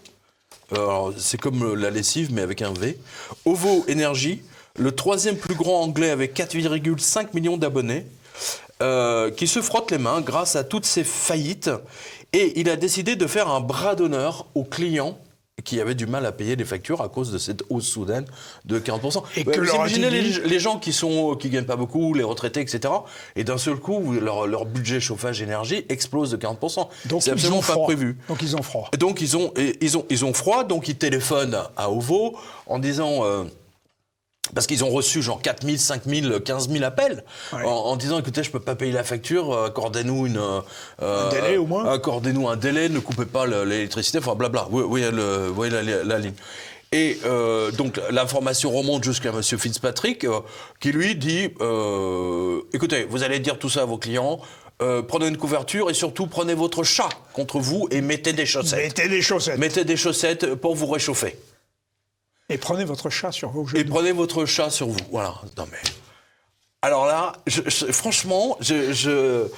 c'est comme la lessive mais avec un V, OVO Energy, le troisième plus grand anglais avec 4,5 millions d'abonnés, qui se frotte les mains grâce à toutes ces faillites. Et il a décidé de faire un bras d'honneur aux clients qui avaient du mal à payer les factures à cause de cette hausse soudaine de 40%. Et que vous leur imaginez a-t-il dit les gens qui gagnent pas beaucoup, les retraités, etc. Et d'un seul coup, leur budget chauffage-énergie explose de 40%. Donc, c'est absolument pas prévu. Donc ils ont froid. Donc ils ont froid, donc ils téléphonent à OVO en disant... parce qu'ils ont reçu genre 4 000, 5 000, 15 000 appels en disant écoutez, je peux pas payer la facture, accordez-nous un délai au moins. Accordez-nous un délai, ne coupez pas l'électricité, enfin blabla. Vous voyez la ligne. Et donc l'information remonte jusqu'à M. Fitzpatrick qui lui dit écoutez, vous allez dire tout ça à vos clients. Prenez une couverture et surtout prenez votre chat contre vous et mettez des chaussettes. Mettez des chaussettes pour vous réchauffer. Et prenez votre chat sur vos genoux. Et prenez votre chat sur vous. Voilà. Non mais. Alors là, franchement, il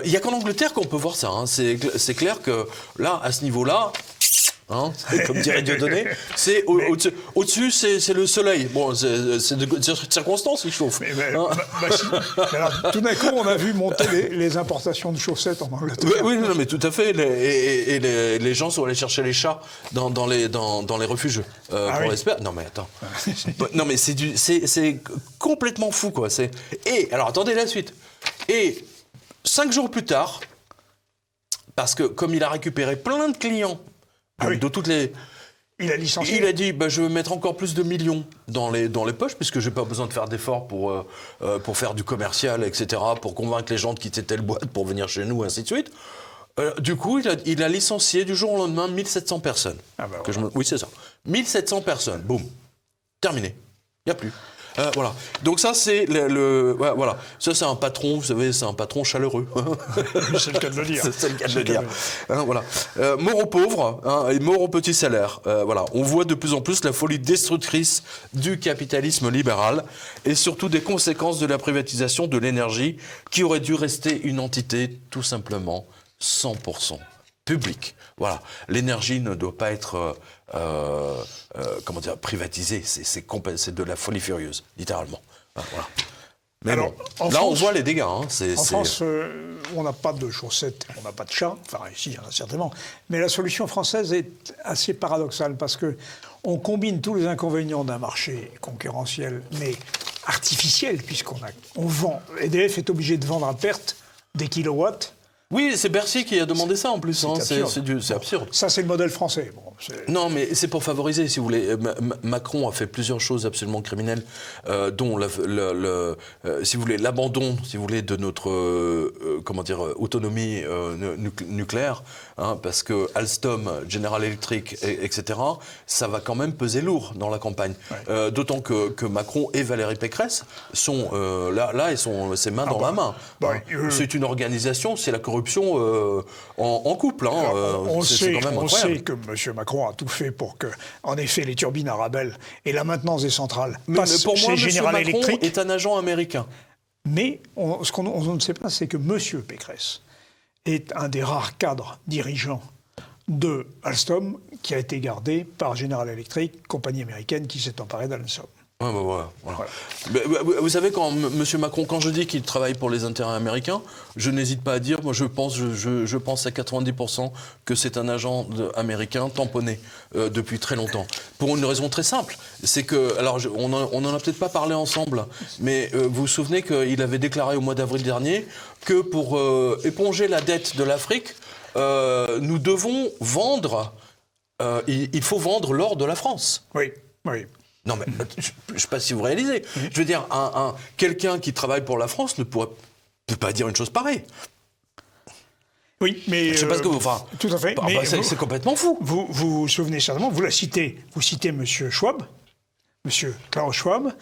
y a qu'en Angleterre qu'on peut voir ça. Hein. C'est clair que là, à ce niveau-là, hein, comme dirait Dieudonné, c'est au-dessus, c'est le soleil. Bon, c'est de circonstances, il chauffe. Alors, tout d'un coup, on a vu monter les importations de chaussettes en Angleterre. Oui, non, mais tout à fait. Et les gens sont allés chercher les chats dans les refuges pour l'espère. Non, mais attends. Non, mais c'est complètement fou, quoi. Et alors, attendez la suite. Et 5 jours plus tard, parce que comme il a récupéré plein de clients. De toutes les... Il a licencié. Il a dit je vais mettre encore plus de millions dans les poches, puisque je n'ai pas besoin de faire d'efforts pour faire du commercial, etc., pour convaincre les gens de quitter telle boîte pour venir chez nous, ainsi de suite. Du coup, il a licencié du jour au lendemain 1700 personnes. Ah bah voilà. Oui, c'est ça. 1700 personnes, boum. Terminé. Il n'y a plus. Voilà. Donc ça, c'est voilà. Ça, c'est un patron, vous savez, c'est un patron chaleureux. C'est le cas de le dire. C'est le cas de le dire. Hein, voilà. Mort aux pauvres et mort aux petits salaires. Voilà. On voit de plus en plus la folie destructrice du capitalisme libéral et surtout des conséquences de la privatisation de l'énergie qui aurait dû rester une entité tout simplement 100% publique. Voilà. L'énergie ne doit pas être privatisée. C'est de la folie furieuse, littéralement. Voilà. Mais alors, bon, là, on voit les dégâts. Hein. En France, on n'a pas de chaussettes, on n'a pas de chat. Enfin, ici, il y en a certainement. Mais la solution française est assez paradoxale parce que on combine tous les inconvénients d'un marché concurrentiel, mais artificiel, puisqu'on vend. EDF est obligé de vendre à perte des kilowatts. Oui, c'est Bercy qui a demandé ça en plus. C'est absurde. Ça, c'est le modèle français. Bon, non, mais c'est pour favoriser, si vous voulez. Macron a fait plusieurs choses absolument criminelles, dont, si vous voulez, l'abandon, si vous voulez, de notre autonomie nucléaire, hein, parce que Alstom, General Electric, etc., ça va quand même peser lourd dans la campagne. Ouais. D'autant que Macron et Valérie Pécresse sont là, ils sont ses mains dans la main. C'est une organisation, c'est la corruption en couple. Hein. On sait quand même incroyable. que M. Macron a tout fait pour que, en effet, les turbines Arabelle et la maintenance des centrales passent pour moi, chez General Macron Electric. Est un agent américain. Mais ce qu'on ne sait pas, c'est que M. Pécresse est un des rares cadres dirigeants de Alstom qui a été gardé par General Electric, compagnie américaine qui s'est emparée d'Alstom. Ouais, voilà. Mais, vous savez, quand M. Macron, quand je dis qu'il travaille pour les intérêts américains, je n'hésite pas à dire, moi je pense à 90% que c'est un agent américain tamponné depuis très longtemps. Pour une raison très simple, c'est que, alors on n'en a peut-être pas parlé ensemble, mais vous vous souvenez qu'il avait déclaré au mois d'avril dernier que pour éponger la dette de l'Afrique, nous devons vendre, il faut vendre l'or de la France. Oui. Non, mais je ne sais pas si vous réalisez. Je veux dire, quelqu'un qui travaille pour la France ne peut pas dire une chose pareille. Oui, mais... Je ne sais pas ce que vous... Enfin, tout à fait. C'est complètement fou. Vous vous souvenez certainement, vous citez M. Schwab, M. Klaus Schwab,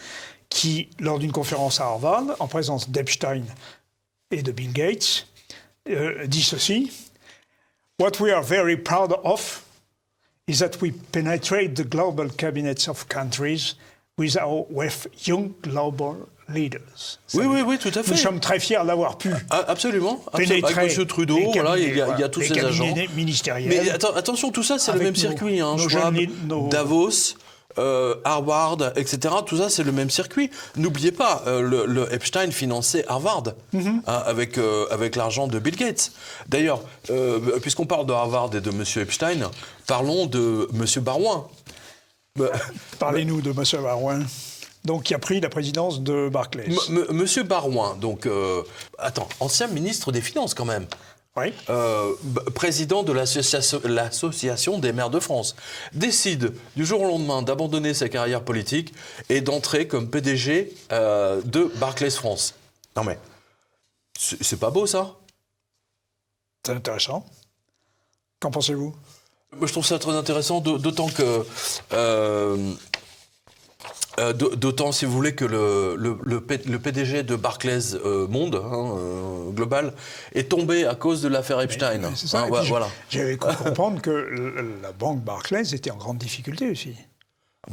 qui, lors d'une conférence à Harvard, en présence d'Epstein et de Bill Gates, dit ceci. « What we are very proud of is that we penetrate the global cabinets of countries with young global leaders. » Oui, tout à fait. Nous sommes très fiers d'avoir pu absolument. pénétrer avec M. Trudeau, il y a tous ces agents. Ministériels. Mais attention, tout ça, c'est le même circuit. Schwab, Davos, Harvard, etc. Tout ça, c'est le même circuit. N'oubliez pas, le Epstein finançait Harvard avec l'argent de Bill Gates. D'ailleurs, puisqu'on parle de Harvard et de M. Epstein, parlons de M. Barouin. Parlez-nous de M. Barouin. Donc, qui a pris la présidence de Barclays. Monsieur Barouin, donc, ancien ministre des Finances quand même. Oui. Président de l'Association des maires de France, décide du jour au lendemain d'abandonner sa carrière politique et d'entrer comme PDG de Barclays France. Non mais, c'est pas beau ça? C'est intéressant. Qu'en pensez-vous? Je trouve ça très intéressant, d'autant que... D'autant, si vous voulez, que le PDG de Barclays Monde, global, est tombé à cause de l'affaire Epstein. C'est ça. Voilà. J'avais cru comprendre que la banque Barclays était en grande difficulté aussi.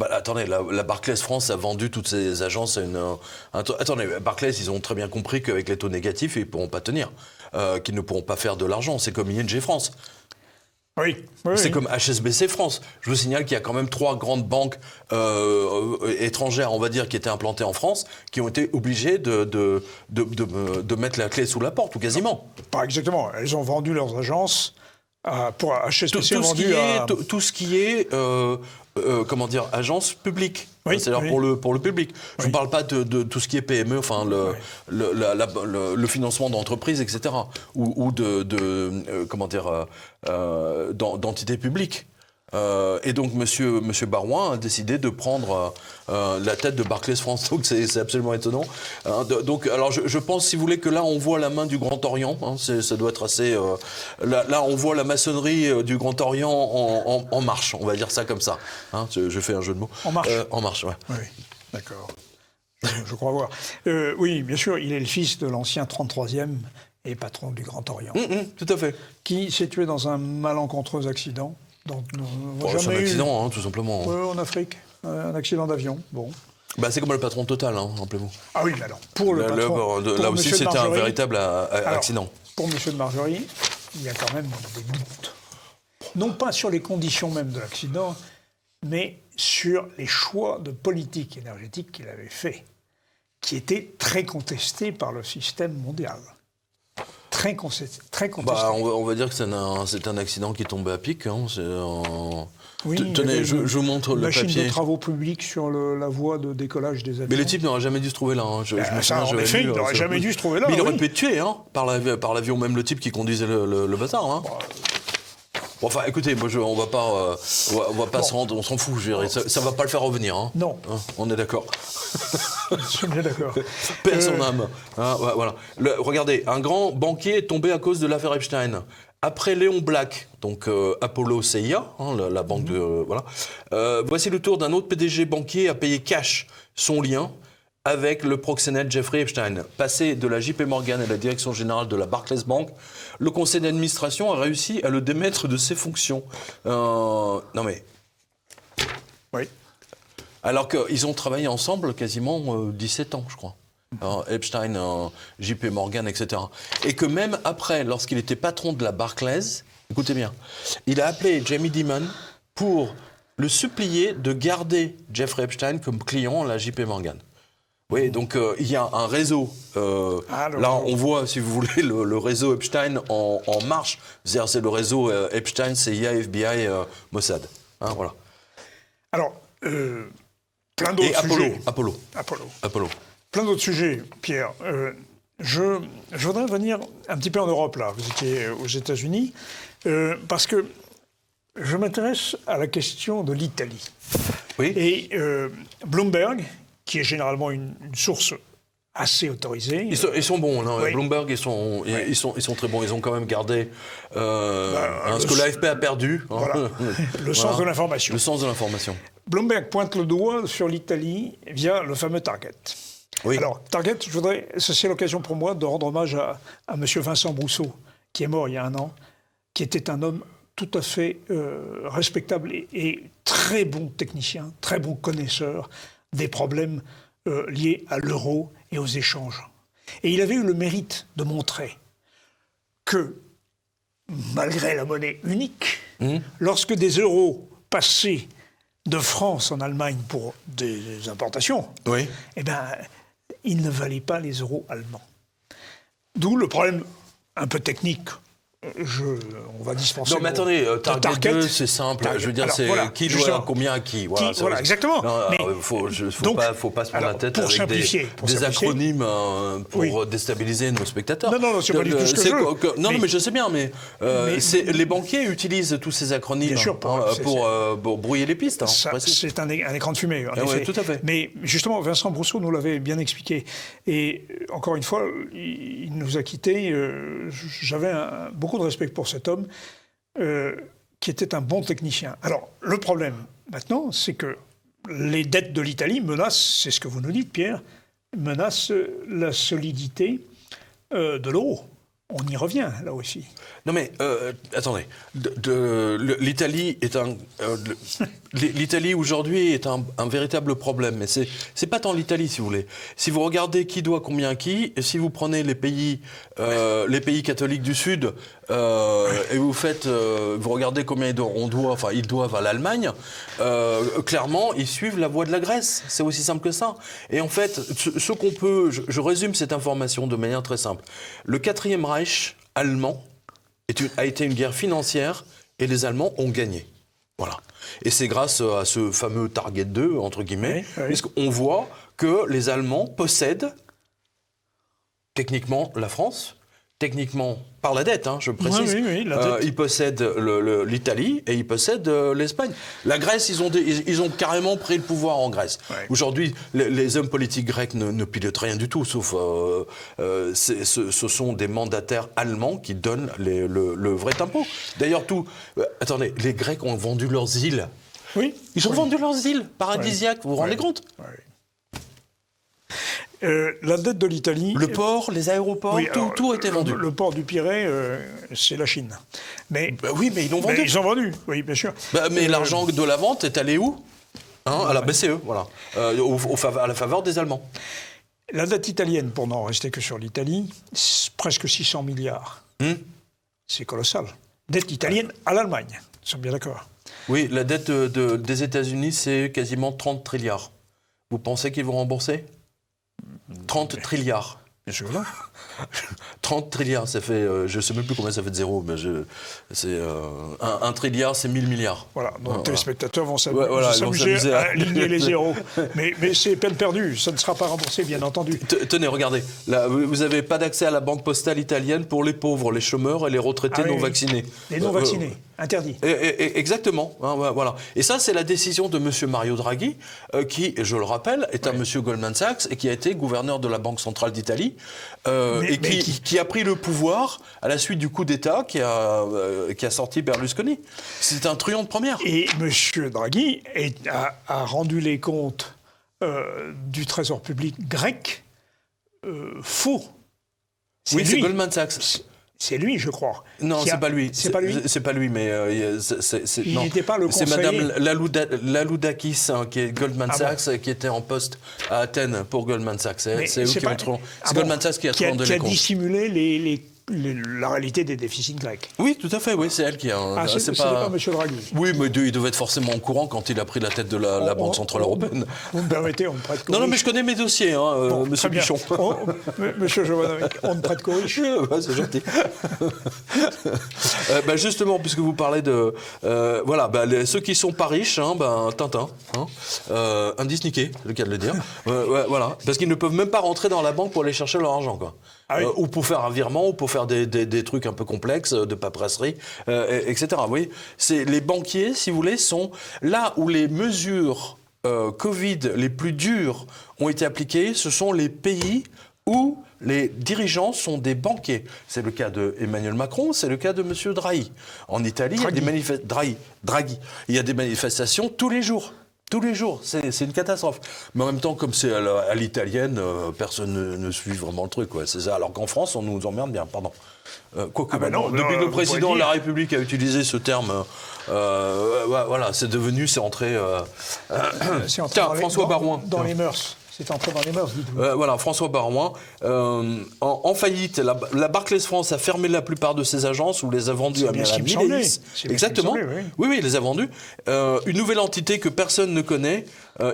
Attendez, la Barclays France a vendu toutes ses agences à attendez, Barclays, ils ont très bien compris qu'avec les taux négatifs, ils ne pourront pas tenir, qu'ils ne pourront pas faire de l'argent. C'est comme ING France. Oui. C'est comme HSBC France. Je vous signale qu'il y a quand même 3 grandes banques étrangères, on va dire, qui étaient implantées en France, qui ont été obligées de mettre la clé sous la porte, ou quasiment. Pas exactement. Elles ont vendu leurs agences pour HSBC. Tout ce qui est agence publique. Oui, c'est-à-dire pour le public. Je ne vous parle pas de tout ce qui est PME, enfin le financement d'entreprises, etc. Ou d'entités publiques. Et donc Monsieur Barouin a décidé de prendre la tête de Barclays France. Donc c'est absolument étonnant. Donc alors je pense, si vous voulez, que là on voit la main du Grand Orient. Ça doit être assez. Là on voit la maçonnerie du Grand Orient en marche. On va dire ça comme ça. Je fais un jeu de mots. En marche. En marche, ouais. Oui, d'accord. Je crois voir. Oui, bien sûr, il est le fils de l'ancien 33e et patron du Grand Orient. Tout à fait. Qui s'est tué dans un malencontreux accident. C'est un accident, tout simplement. En Afrique, un accident d'avion. Bon. C'est comme le patron de Total, rappelez-vous. Ah oui, mais alors, pour le patron... là aussi, c'était un véritable accident. Pour M. de Margerie, il y a quand même des doutes. Non pas sur les conditions même de l'accident, mais sur les choix de politique énergétique qu'il avait fait, qui étaient très contestés par le système mondial. Très contesté. On va dire que c'est un accident qui est tombé à pic. Oui, tenez, je vous montre le papier. Machine de travaux publics sur la voie de décollage des avions. Mais le type n'aurait jamais dû se trouver là. En effet, il n'aurait jamais dû se trouver là. Mais il aurait pu être tué par l'avion, même le type qui conduisait le bâtard. Enfin, écoutez, on va pas se rendre, on s'en fout. Ça va pas le faire revenir. Non. On est d'accord. Je suis bien d'accord. Paix à son âme. Voilà. Regardez, un grand banquier est tombé à cause de l'affaire Epstein. Après Léon Black, donc Apollo CIA, la banque de... voilà. Voici le tour d'un autre PDG banquier à payer cash son lien avec le proxénète Jeffrey Epstein. Passé de la JP Morgan à la direction générale de la Barclays Bank, le conseil d'administration a réussi à le démettre de ses fonctions. Non mais... Oui. Alors qu'ils ont travaillé ensemble quasiment 17 ans, je crois. Epstein, JP Morgan, etc. Et que même après, lorsqu'il était patron de la Barclays, écoutez bien, il a appelé Jamie Dimon pour le supplier de garder Jeffrey Epstein comme client à la JP Morgan. Oui, donc il y a un réseau. Là, on voit, si vous voulez, le réseau Epstein en marche. C'est-à-dire, c'est le réseau Epstein, CIA, FBI, Mossad. Hein, voilà. Alors, plein d'autres sujets. Apollo. Plein d'autres sujets, Pierre. Je voudrais venir un petit peu en Europe, là. Vous étiez aux États-Unis, parce que je m'intéresse à la question de l'Italie. Oui. Et Bloomberg, qui est généralement une source assez autorisée. Ils sont bons, non, oui. Bloomberg, ils sont très bons. Ils ont quand même gardé ce que l'AFP a perdu. Hein. Voilà. Le sens de l'information. Le sens de l'information. Bloomberg pointe le doigt sur l'Italie via le fameux Target. Oui. Alors, Target, c'est l'occasion pour moi de rendre hommage à M. Vincent Brousseau, qui est mort il y a un an, qui était un homme tout à fait respectable et très bon technicien, très bon connaisseur des problèmes liés à l'euro et aux échanges. Et il avait eu le mérite de montrer que, malgré la monnaie unique, lorsque des euros passaient de France en Allemagne pour des importations, oui. eh ben, ils ne valaient pas les euros allemands. D'où le problème un peu technique. On va dispenser. Non, mais attendez, Target 2, c'est simple. Je veux dire, c'est voilà, qui doit combien à qui. Voilà, exactement. Il ne faut pas se prendre la tête avec des acronymes pour déstabiliser nos spectateurs. Non, c'est pas du tout ce que je veux. Non, mais je sais bien, mais les banquiers utilisent tous ces acronymes pour brouiller les pistes. C'est un écran de fumée, en effet. Tout à fait. Mais justement, Vincent Brousseau nous l'avait bien expliqué. Et encore une fois, il nous a quittés. J'avais beaucoup de respect pour cet homme, qui était un bon technicien. Alors, le problème, maintenant, c'est que les dettes de l'Italie menacent, c'est ce que vous nous dites, Pierre, menacent la solidité de l'euro. On y revient, là aussi. Non mais, attendez, l'Italie est l'Italie aujourd'hui est un véritable problème, mais c'est pas tant l'Italie, si vous voulez. Si vous regardez qui doit combien à qui, et si vous prenez les pays catholiques du Sud, et vous regardez combien ils doivent à l'Allemagne, clairement, ils suivent la voie de la Grèce. C'est aussi simple que ça. Et en fait, ce qu'on peut, je résume cette information de manière très simple. Le Quatrième Reich allemand a été une guerre financière et les Allemands ont gagné. Voilà. Et c'est grâce à ce fameux Target 2, entre guillemets, puisqu'on voit que les Allemands possèdent techniquement la France, techniquement par la dette, je précise. La dette. Ils possèdent l'Italie et ils possèdent l'Espagne. La Grèce, ils ont carrément pris le pouvoir en Grèce. Ouais. Aujourd'hui, les hommes politiques grecs ne pilotent rien du tout, sauf ce sont des mandataires allemands qui donnent le vrai tempo. D'ailleurs, attendez, les Grecs ont vendu leurs îles. Oui. Ils ont vendu leurs îles paradisiaques, vous vous rendez compte ? La dette de l'Italie... Le port, les aéroports, tout a été vendu. Le port du Pirée, c'est la Chine. Mais ils l'ont vendu. Ils ont vendu, oui, bien sûr. Mais l'argent de la vente est allé où ? À la BCE, voilà. À la faveur des Allemands. La dette italienne, pour n'en rester que sur l'Italie, presque 600 milliards. C'est colossal. Dette italienne à l'Allemagne, nous sommes bien d'accord. Oui, la dette des États-Unis, c'est quasiment 30 trilliards. Vous pensez qu'ils vont rembourser ? 30 trilliards. Bien sûr, là. 30 trilliards, ça fait... je ne sais même plus combien ça fait de zéro, mais un trilliard, c'est 1000 milliards. Voilà, donc les téléspectateurs vont s'amuser à aligner les zéros. Mais c'est peine perdue, ça ne sera pas remboursé, bien entendu. Tenez, regardez, là, vous n'avez pas d'accès à la banque postale italienne pour les pauvres, les chômeurs et les retraités non vaccinés. Les non vaccinés, interdit. Exactement, voilà. Et ça, c'est la décision de M. Mario Draghi, qui, je le rappelle, est un monsieur Goldman Sachs et qui a été gouverneur de la Banque centrale d'Italie, qui a pris le pouvoir à la suite du coup d'État qui a sorti Berlusconi. C'est un triomphe de première. Et M. Draghi a rendu les comptes du Trésor public grec faux. Oui, c'est Goldman Sachs. C'est lui, je crois. Non, c'est pas lui. C'est pas lui. C'est pas lui, mais il n'était pas le conseiller. C'est Madame Laloudakis, qui est Goldman Sachs, qui était en poste à Athènes pour Goldman Sachs. C'est Goldman Sachs qui a rendu les comptes. Qui a dissimulé les la réalité des déficits grecs. Oui, tout à fait, oui, c'est elle qui a... c'est pas M. Draghi. Oui, mais il devait être forcément au courant quand il a pris la tête de la Banque Centrale Européenne. Vous me permettez, on me prête Non, mais je connais mes dossiers, monsieur Pichon. Monsieur Jovanovic, on me prête corrige. Ouais, c'est gentil. Justement, puisque vous parlez de... ceux qui sont pas riches, Tintin, indice niqué, c'est le cas de le dire. Voilà, parce qu'ils ne peuvent même pas rentrer dans la banque pour aller chercher leur argent, quoi. Ah oui. Ou pour faire un virement, ou pour faire des trucs un peu complexes, de paperasserie, etc. Vous voyez, les banquiers, si vous voulez, sont là où les mesures Covid les plus dures ont été appliquées. Ce sont les pays où les dirigeants sont des banquiers. C'est le cas de Emmanuel Macron, c'est le cas de M. Draghi. En Italie, Draghi. Il y a des manifestations tous les jours. Tous les jours, c'est une catastrophe. Mais en même temps, comme c'est à l'italienne, personne ne suit vraiment le truc, quoi. C'est ça. Alors qu'en France, on nous emmerde bien, pardon. Quoique, depuis que le président de la République a utilisé ce terme, voilà, c'est entré. Tiens, François Baroin. Dans les mœurs. C'est entré dans les mœurs, dites-vous. Voilà, François Baroin. En faillite, la Barclays France a fermé la plupart de ses agences ou les a vendues à Mileis. Exactement. Oui, les a vendues. Une nouvelle entité que personne ne connaît,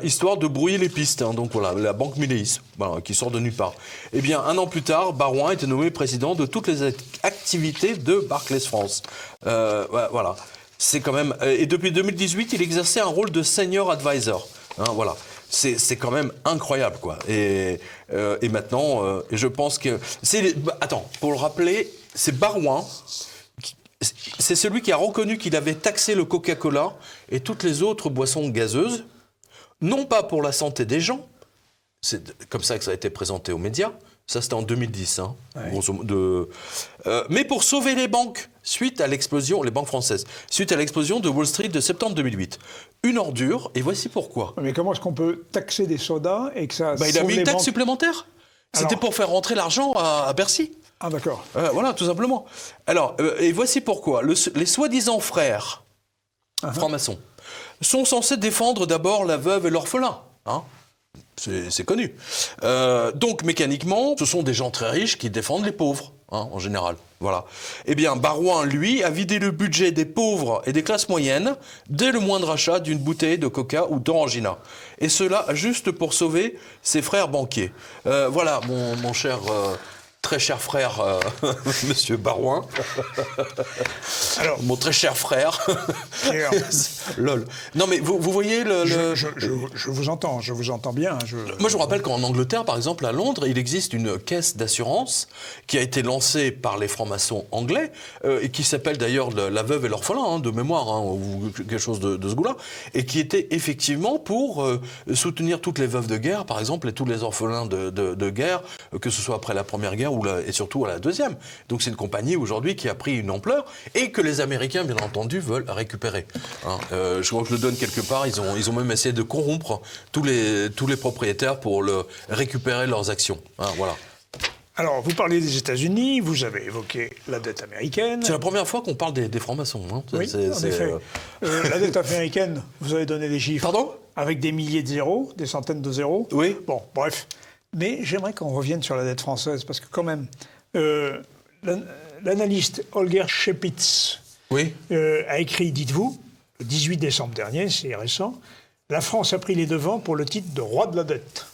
histoire de brouiller les pistes. Donc voilà, la banque Mileis, qui sort de nulle part. Eh bien, un an plus tard, Baroin a été nommé président de toutes les activités de Barclays France. Voilà. C'est quand même. Et depuis 2018, il exerçait un rôle de senior advisor. Voilà. C'est quand même incroyable, quoi. Et maintenant, je pense que... Attends, pour le rappeler, c'est Baroin, c'est celui qui a reconnu qu'il avait taxé le Coca-Cola et toutes les autres boissons gazeuses, non pas pour la santé des gens, c'est comme ça que ça a été présenté aux médias, ça c'était en 2010, grosso modo, mais pour sauver les banques, les banques françaises, suite à l'explosion de Wall Street de septembre 2008. Une ordure, et voici pourquoi. Mais comment est-ce qu'on peut taxer des sodas et que ça... Il a mis une taxe supplémentaire. C'était pour faire rentrer l'argent à Bercy. Ah d'accord. Voilà, tout simplement. Alors, et voici pourquoi. Les soi-disant frères, francs-maçons, sont censés défendre d'abord la veuve et l'orphelin. C'est connu. Donc, mécaniquement, ce sont des gens très riches qui défendent les pauvres, en général. Voilà. Eh bien, Baroin, lui, a vidé le budget des pauvres et des classes moyennes dès le moindre achat d'une bouteille de Coca ou d'Orangina. Et cela juste pour sauver ses frères banquiers. Voilà, mon cher... très cher frère, Monsieur Baroin. Alors, mon très cher frère. Lol. Non, mais vous voyez Je vous entends bien. Moi, je vous rappelle qu'en Angleterre, par exemple, à Londres, il existe une caisse d'assurance qui a été lancée par les francs-maçons anglais et qui s'appelle d'ailleurs la veuve et l'orphelin, de mémoire, ou quelque chose de ce goût-là, et qui était effectivement pour soutenir toutes les veuves de guerre, par exemple, et tous les orphelins de guerre, que ce soit après la Première Guerre et surtout à la Deuxième. Donc c'est une compagnie aujourd'hui qui a pris une ampleur et que les Américains, bien entendu, veulent récupérer. Je crois que je le donne quelque part. Ils ont même essayé de corrompre tous les propriétaires pour récupérer leurs actions. Voilà. Alors, vous parlez des États-Unis, vous avez évoqué la dette américaine. C'est la première fois qu'on parle des francs-maçons. Oui, en effet. La dette américaine, vous avez donné des chiffres. Pardon ? Avec des milliers de zéros, des centaines de zéros. Oui. Bon, bref. Mais j'aimerais qu'on revienne sur la dette française, parce que quand même, l'analyste Holger Schepitz a écrit, dites-vous, le 18 décembre dernier, c'est récent, la France a pris les devants pour le titre de roi de la dette.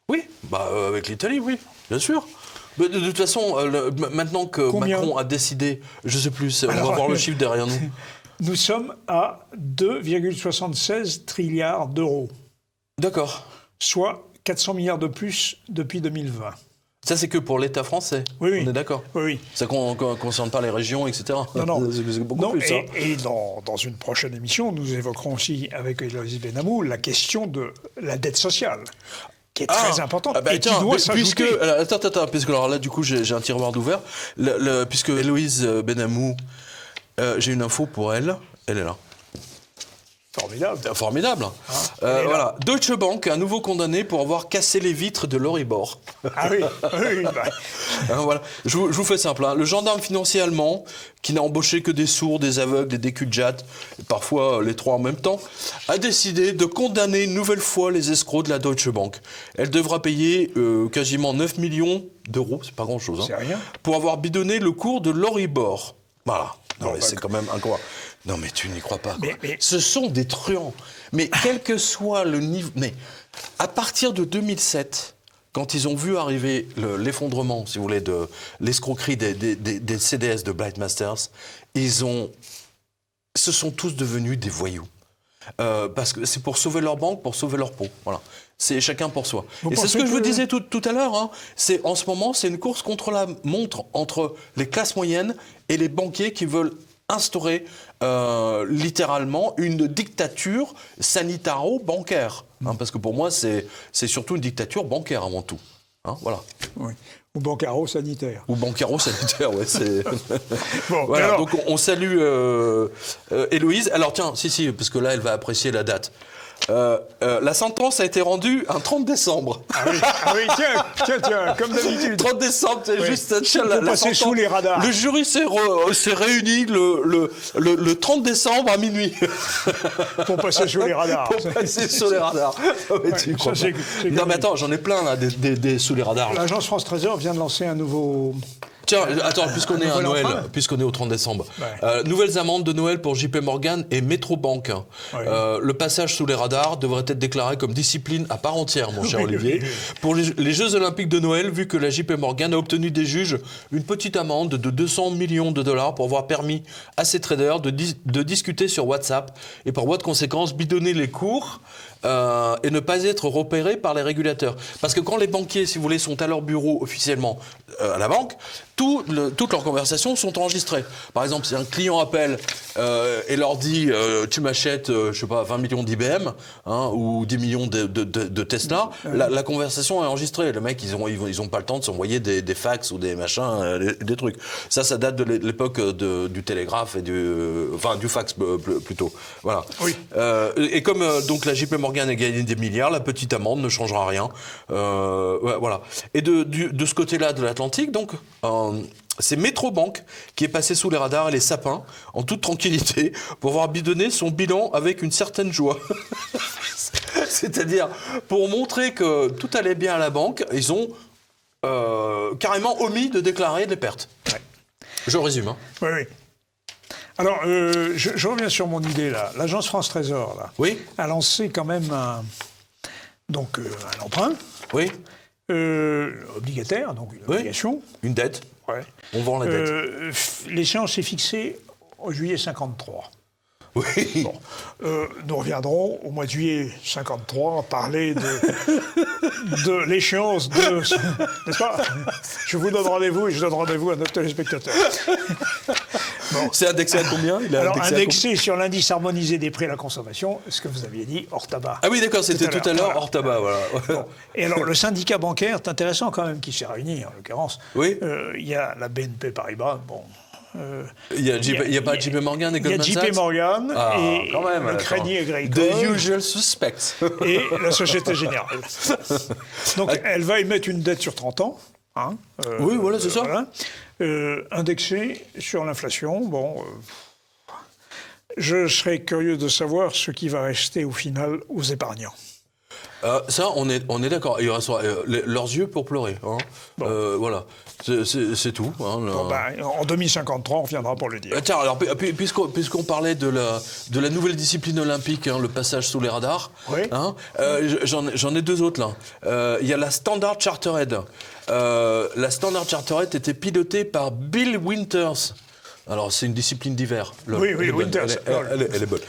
Oui, avec l'Italie, oui, bien sûr. Mais de toute façon, maintenant que Macron a décidé, je ne sais plus, on va voir le chiffre derrière nous. Nous sommes à 2,76 trilliards d'euros. D'accord. Soit 400 milliards de plus depuis 2020. Ça, c'est que pour l'État français. Oui. On est d'accord. Oui. Ça ne concerne pas les régions, etc. Non. C'est beaucoup plus, ça. Et dans une prochaine émission, nous évoquerons aussi avec Héloïse Benamou la question de la dette sociale, qui est très importante et qui doit s'ajouter. Attends, puisque alors là, du coup, j'ai un tiroir d'ouvert. Puisque Héloïse Benamou, j'ai une info pour elle. Elle est là. Formidable. Voilà. Deutsche Bank, à nouveau condamné pour avoir cassé les vitres de l'Euribor. Ah oui. Voilà. Je vous fais simple. Le gendarme financier allemand, qui n'a embauché que des sourds, des aveugles et des cul-de-jatte, et parfois les trois en même temps, a décidé de condamner une nouvelle fois les escrocs de la Deutsche Bank. Elle devra payer quasiment 9 millions d'euros, c'est pas grand-chose, hein, C'est rien. pour avoir bidonné le cours de l'Oribor. Voilà. Non, Bon, mais bah, c'est quand même incroyable. Non, mais tu n'y crois pas, quoi. Mais- Ce sont des truands. Mais quel que soit le niveau... Mais à partir de 2007, quand ils ont vu arriver l'effondrement, si vous voulez, de l'escroquerie des CDS de Blight Masters, ce sont tous devenus des voyous. Parce que c'est pour sauver leur banque, pour sauver leur peau. Voilà. C'est chacun pour soi. Et c'est ce que je vous disais tout à l'heure. Hein. En ce moment, c'est une course contre la montre entre les classes moyennes et les banquiers qui veulent instaurer littéralement une dictature sanitaro-bancaire. Hein, parce que pour moi, c'est surtout une dictature bancaire avant tout. Hein, voilà. Oui. Ou bancaro sanitaire. Ou bancaro-sanitaire, ouais, c'est... Bon, voilà, alors, donc on salue Héloïse. Alors tiens, si, parce que là, elle va apprécier la date. La sentence a été rendue un 30 décembre. ah oui, tiens, comme d'habitude. 30 décembre, c'est Oui. juste Faut passer sous les radars. Le jury s'est réuni le 30 décembre à minuit. Pour passer sous les radars. Pour passer sous les radars. Non, mais tu crois ça, pas. c'est Non, comme- mais attends, j'en ai plein là, des sous les radars. Là. L'agence France Trésor vient de lancer un nouveau... Tiens, attends, puisqu'on est à nouvel Noël, emprunt. puisqu'on est au 30 décembre, Ouais. nouvelles amendes de Noël pour JP Morgan et Metrobank. Ouais. Le passage sous les radars devrait être déclaré comme discipline à part entière, mon cher Oui, Olivier. oui. Pour les Jeux Olympiques de Noël, vu que la JP Morgan a obtenu des juges une petite amende de 200 millions de dollars pour avoir permis à ses traders de discuter sur WhatsApp et par voie de conséquence bidonner les cours et ne pas être repérés par les régulateurs. Parce que quand les banquiers, si vous voulez, sont à leur bureau officiellement à la banque, toutes leurs conversations sont enregistrées. Par exemple, si un client appelle et leur dit tu m'achètes, je sais pas, 20 millions d'IBM hein, ou 10 millions de Tesla, la conversation est enregistrée. Les mecs, ils ont pas le temps de s'envoyer des fax ou des machins, des trucs. Ça date de l'époque du télégraphe et du fax plutôt. Voilà. Oui. Et comme donc la JP Morgan a gagné des milliards, la petite amende ne changera rien. Ouais, voilà. Et de ce côté-là de l'Atlantique, donc, c'est Metrobank qui est passé sous les radars et les sapins en toute tranquillité pour avoir bidonné son bilan avec une certaine joie. C'est-à-dire, pour montrer que tout allait bien à la banque, ils ont carrément omis de déclarer des pertes. Ouais. Je résume. Hein. Oui, oui. Alors, je reviens sur mon idée, là. L'agence France Trésor, là, Oui, a lancé quand même un emprunt oui, obligataire, donc une Oui. obligation. une dette. Ouais. On vend la dette. L'échéance est fixée au juillet 53. Oui. Bon. Nous reviendrons au mois de juillet 53 à parler de l'échéance de... N'est-ce pas? Je vous donne rendez-vous et je donne rendez-vous à notre téléspectateur. C'est indexé à combien? Il est Alors, à combien indexé sur l'indice harmonisé des prix à la consommation, ce que vous aviez dit, hors tabac. Ah oui, d'accord, c'était tout à l'heure, Voilà. hors tabac, voilà. Bon. Et alors, le syndicat bancaire, c'est intéressant quand même, qui s'est réuni, en l'occurrence. Oui. Il y a la BNP Paribas, bon... Il y a pas JP Morgan et Il y a Goldman JP Sachs Morgan Ah, et quand même, le attends. Crédit Agricole The usual suspects. et la Société Générale. Donc, elle va émettre une dette sur 30 ans. Hein, Oui, voilà, c'est ça. Voilà, indexée sur l'inflation. Bon, je serais curieux de savoir ce qui va rester au final aux épargnants. Ça, on est d'accord. Il restera leurs yeux pour pleurer. Hein. Voilà, c'est tout. Hein, Bon, ben, en 2053, on reviendra pour le dire. Tiens, alors, puisqu'on parlait de la nouvelle discipline olympique, hein, le passage sous les radars, Oui. hein, j'en ai deux autres là. Il y a la Standard Chartered. La Standard Chartered était pilotée par Bill Winters. Alors, c'est une discipline d'hiver. Oui, Elle est bonne. Winters. Elle est bonne.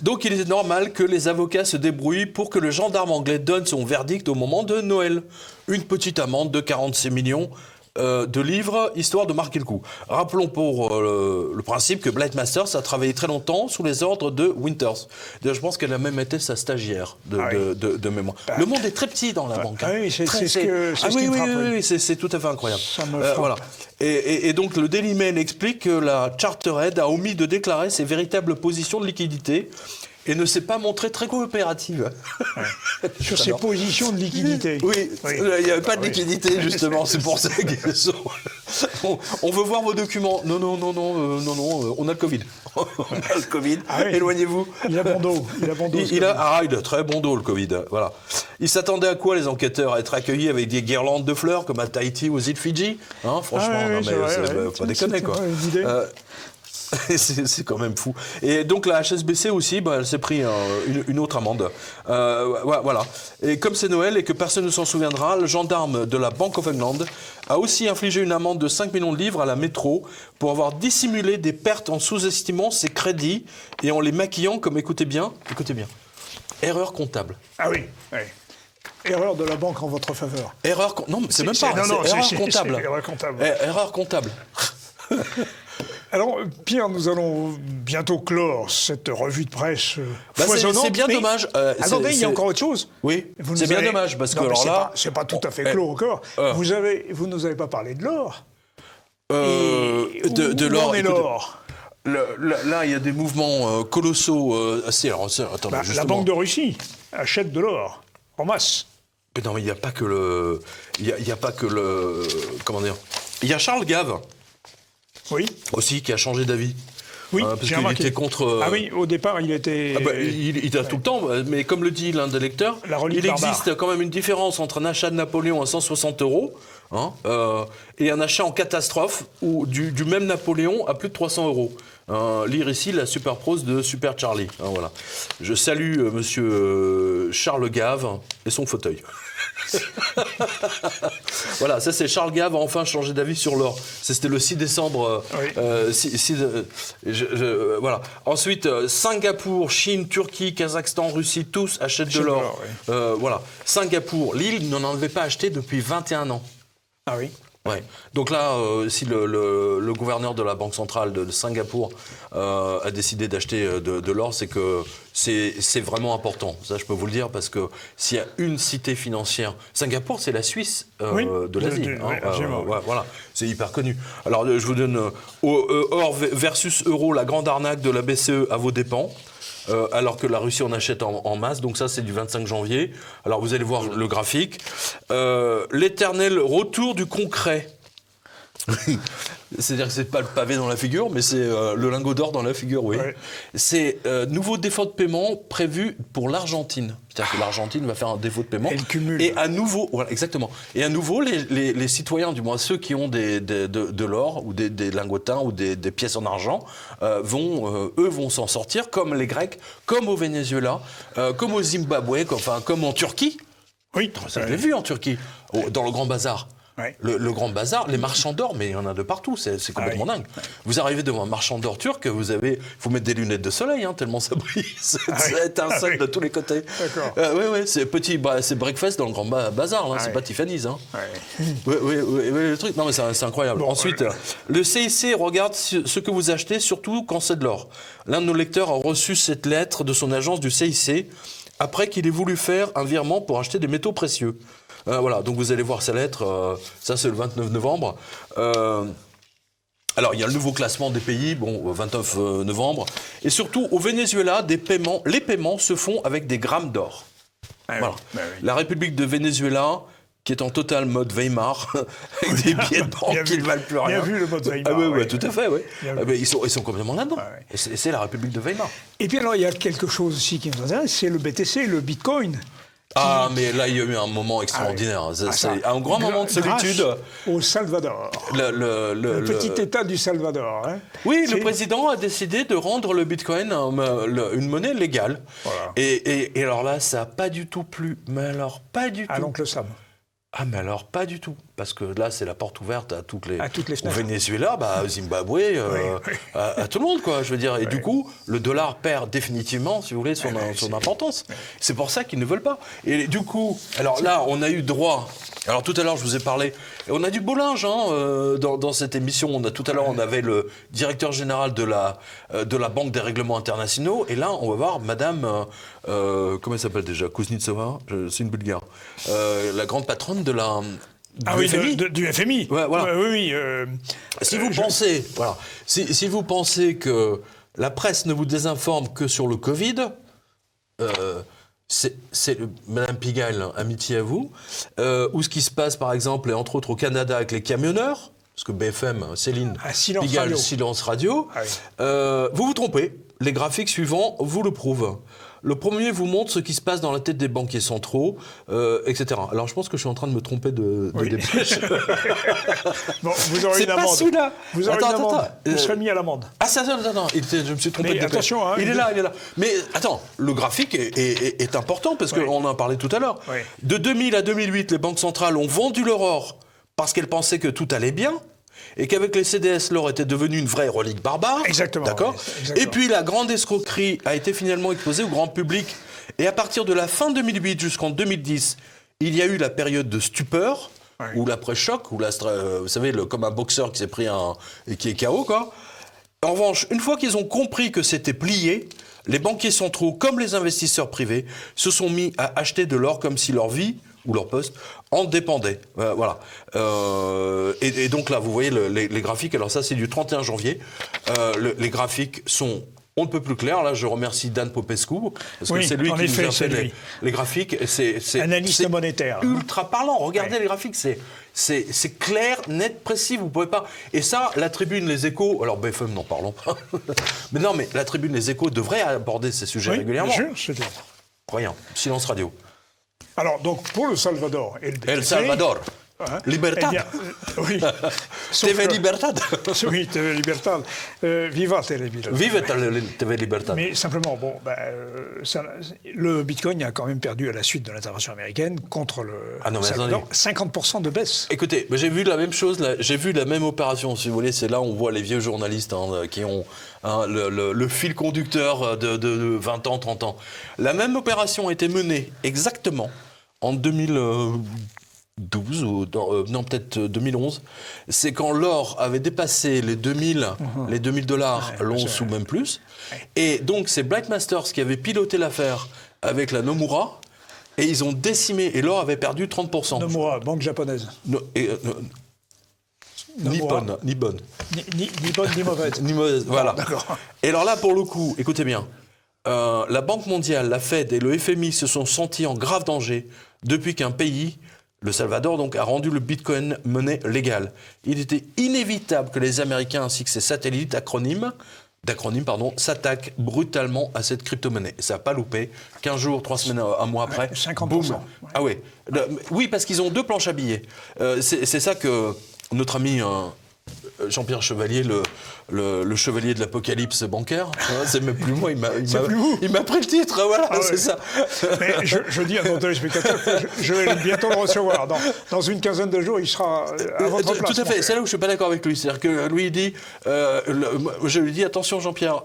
Donc, il est normal que les avocats se débrouillent pour que le gendarme anglais donne son verdict au moment de Noël. Une petite amende de 46 millions de livres, histoire de marquer le coup. Rappelons pour le principe que Blight Masters a travaillé très longtemps sous les ordres de Winters. D'ailleurs, je pense qu'elle a même été sa stagiaire de mémoire. Le monde est très petit dans la banque. Ah oui, c'est ce qui me frappe. Oui, c'est tout à fait incroyable. Ça me frappe. Voilà. Et donc, le Daily Mail explique que la Chartered a omis de déclarer ses véritables positions de liquidité et ne s'est pas montrée très coopérative. Sur ces positions de liquidité. Oui, il n'y avait pas de Oui. liquidité, justement. C'est pour ça qu'ils sont... On veut voir vos documents. Non, on a le Covid. On a le Covid. Ah oui. Éloignez-vous. Il a bon dos. Il a bon dos. Il a très bon dos, le Covid. Voilà. Il s'attendait à quoi, les enquêteurs? À être accueillis avec des guirlandes de fleurs, comme à Tahiti ou aux îles Fidji? Franchement, faut pas déconner, quoi. C'est quand même fou. Et donc la HSBC aussi, elle s'est pris une autre amende. Voilà. Et comme c'est Noël et que personne ne s'en souviendra, le gendarme de la Bank of England a aussi infligé une amende de 5 millions de livres à la métro pour avoir dissimulé des pertes en sous-estimant ses crédits et en les maquillant comme, écoutez bien, erreur comptable. Ah oui. Erreur de la banque en votre faveur. Non, c'est même pas. Erreur comptable. Erreur comptable. Erreur comptable. Alors, Pierre, nous allons bientôt clore cette revue de presse foisonnante. C'est bien dommage. Attendez, il y a encore autre chose. Oui, c'est bien dommage, parce que alors là... C'est pas tout à fait clos encore. Vous ne nous avez pas parlé de l'or. De l'or. Et l'or. Là, il y a des mouvements colossaux. Attendez, la Banque de Russie achète de l'or en masse. Mais non, mais il n'y a pas que le... Il n'y a pas que le... Comment dire? Il y a Charles Gave. Oui. Aussi, qui a changé d'avis. Oui, parce qu'il était contre... Ah oui, au départ, il était... il a tout le temps, mais comme le dit l'un des lecteurs, il existe quand même une différence entre un achat de Napoléon à 160 € et un achat en catastrophe du même Napoléon à plus de 300 €. Lire ici la super prose de Super Charlie. Voilà. Je salue monsieur Charles Gave et son fauteuil. Voilà, ça c'est Charles Gave a enfin changé d'avis sur l'or. C'était le 6 décembre. Voilà. Ensuite, Singapour, Chine, Turquie, Kazakhstan, Russie, tous achètent de l'or. Voilà. Singapour, l'île n'en avait pas acheté depuis 21 ans. Ah oui. Ouais. Donc là, si le gouverneur de la Banque centrale de Singapour a décidé d'acheter de l'or, c'est que c'est vraiment important. Ça, je peux vous le dire, parce que s'il y a une cité financière... Singapour, c'est la Suisse de l'Asie. Voilà, c'est hyper connu. Alors, je vous donne or versus euro, la grande arnaque de la BCE à vos dépens. Alors que la Russie en achète en masse. Donc ça, c'est du 25 janvier. Alors vous allez voir le graphique. L'éternel retour du concret. C'est-à-dire que c'est pas le pavé dans la figure, mais c'est le lingot d'or dans la figure, oui. Ouais. C'est nouveau défaut de paiement prévu pour l'Argentine. C'est-à-dire que l'Argentine va faire un défaut de paiement. Elle cumule. Et à nouveau, voilà, exactement. Et à nouveau, les citoyens, du moins ceux qui ont de l'or ou des lingotins ou des pièces en argent, vont s'en sortir, comme les Grecs, comme au Venezuela, comme au Zimbabwe, comme en Turquie. Oui. Ça, je l'ai vu en Turquie, dans le Grand Bazar. Ouais. Le Grand Bazar, les marchands d'or, mais il y en a de partout, c'est complètement dingue. Vous arrivez devant un marchand d'or turc, il faut mettre des lunettes de soleil, tellement ça brille, ça étincelle de tous les côtés. D'accord. Oui, c'est breakfast dans le Grand Bazar, c'est pas Tiffany's. Oui, le truc, non mais c'est incroyable. Ensuite, le CIC regarde ce que vous achetez, surtout quand c'est de l'or. L'un de nos lecteurs a reçu cette lettre de son agence du CIC, après qu'il ait voulu faire un virement pour acheter des métaux précieux. Voilà, donc vous allez voir sa lettre, ça c'est le 29 novembre. Alors il y a le nouveau classement des pays, 29 novembre. Et surtout au Venezuela, les paiements se font avec des grammes d'or. Voilà. La République de Venezuela, qui est en total mode Weimar, avec des billets de banque qui ne valent plus rien. Bien vu le mode Weimar. Oui, tout à fait, oui. Ils sont complètement là-dedans. Et c'est la République de Weimar. Et puis alors il y a quelque chose aussi qui nous intéresse, c'est le BTC, le Bitcoin. Ah, mais là, il y a eu un moment extraordinaire. C'est un grand moment de solitude. Au Salvador. Le petit État du Salvador. Hein. Oui, le président a décidé de rendre le Bitcoin une monnaie légale. Voilà. Et alors là, ça n'a pas du tout plu. Mais alors, pas du tout. À l'oncle Sam. Ah, mais alors, pas du tout. Parce que là, c'est la porte ouverte à toutes les fenêtres. Au Venezuela, au Zimbabwe, à tout le monde, quoi, je veux dire. Et du coup, le dollar perd définitivement, si vous voulez, son importance. C'est pour ça qu'ils ne veulent pas. Et du coup, alors là, on a eu droit... Alors tout à l'heure, je vous ai parlé... Et on a du beau linge dans cette émission. Tout à l'heure, on avait le directeur général de la Banque des règlements internationaux. Et là, on va voir Madame... comment elle s'appelle déjà? Kuznetsova, c'est une Bulgare. La grande patronne de la... du FMI. Du FMI. Ouais, voilà. Oui. Si vous pensez que la presse ne vous désinforme que sur le Covid, c'est Madame Pigalle, amitié à vous, ou ce qui se passe par exemple, et entre autres au Canada avec les camionneurs, parce que BFM, Céline, Silence Pigalle, Radio. Silence Radio. Ah oui. Vous vous trompez. Les graphiques suivants vous le prouvent. Le premier vous montre ce qui se passe dans la tête des banquiers centraux, etc. Alors je pense que je suis en train de me tromper de dépêche. Bon, vous aurez C'est une pas amende. celui-là. Vous aurez une amende. Attends. Vous serez mis à l'amende. Ah ça, attends, je me suis trompé Mais de dépêche. attention, hein, il est là. Mais attends, le graphique est important parce Oui. qu'on en a parlé tout à l'heure. Oui. De 2000 à 2008, les banques centrales ont vendu leur or parce qu'elles pensaient que tout allait bien. Et qu'avec les CDS, l'or était devenu une vraie relique barbare. Exactement. D'accord. Oui, exactement. Et puis la grande escroquerie a été finalement exposée au grand public. Et à partir de la fin 2008 jusqu'en 2010, il y a eu la période de stupeur, Oui. ou l'après-choc, ou vous savez, comme un boxeur qui s'est pris et qui est KO, quoi. En revanche, une fois qu'ils ont compris que c'était plié, les banquiers centraux, comme les investisseurs privés, se sont mis à acheter de l'or comme si leur vie ou leur poste en dépendait. Voilà. Et donc là, vous voyez les graphiques. Alors ça, c'est du 31 janvier. Les graphiques sont on ne peut plus clair. Là, je remercie Dan Popescu, parce que Oui, c'est lui en qui effet, nous a fait c'est lui. les graphiques. Analyste c'est monétaire. ultra parlant. Regardez Ouais. les graphiques, c'est clair, net, précis. Vous pouvez pas. Et ça, la tribune Les Échos. Alors BFM, n'en parlons pas. Mais non, mais la tribune Les Échos devrait aborder ces sujets Oui, régulièrement. bien sûr, c'est tout. Voyons, silence radio. Alors, donc, pour le Salvador et le BTC... El Salvador. hein, Libertad. eh bien, oui. Sauf TV que- Libertad. Oui, TV Libertad. Viva TV Libertad. Vive TV Libertad. Mais simplement, bon, le Bitcoin a quand même perdu à la suite de l'intervention américaine contre le Ah non, mais Salvador, attendez. 50% de baisse. Écoutez, j'ai vu la même chose, j'ai vu la même opération, si vous voulez, c'est là où on voit les vieux journalistes qui ont le fil conducteur de 20 ans, 30 ans. La même opération a été menée exactement en 2012, ou non, peut-être 2011. C'est quand l'or avait dépassé les 2000, les 2000 dollars Ouais, l'once c'est ou vrai. même plus. Et donc, c'est Black Masters qui avait piloté l'affaire avec la Nomura. Et ils ont décimé, et l'or avait perdu 30%. Nomura, banque japonaise. Nippon. Ni bonne ni mauvaise. Ni mauvaise, voilà. D'accord. Et alors là, pour le coup, écoutez bien, la Banque mondiale, la Fed et le FMI se sont sentis en grave danger depuis qu'un pays, le Salvador, donc, a rendu le Bitcoin monnaie légale. Il était inévitable que les Américains ainsi que ses satellites s'attaquent brutalement à cette crypto-monnaie. Et ça n'a pas loupé. 15 jours, 3 semaines, un mois après, 50%. boum. Ouais. Ah oui. Oui, parce qu'ils ont deux planches à billets. C'est ça que notre ami Jean-Pierre Chevalier, le chevalier de l'apocalypse bancaire, hein, c'est même plus moi, il m'a pris le titre, voilà, Ah ouais. c'est ça. Mais je dis à nos téléspectateurs que je vais bientôt le recevoir. Dans une quinzaine de jours, il sera à votre place. Tout à fait, c'est là où je suis pas d'accord avec lui. C'est-à-dire que lui, il dit, je lui dis, attention Jean-Pierre,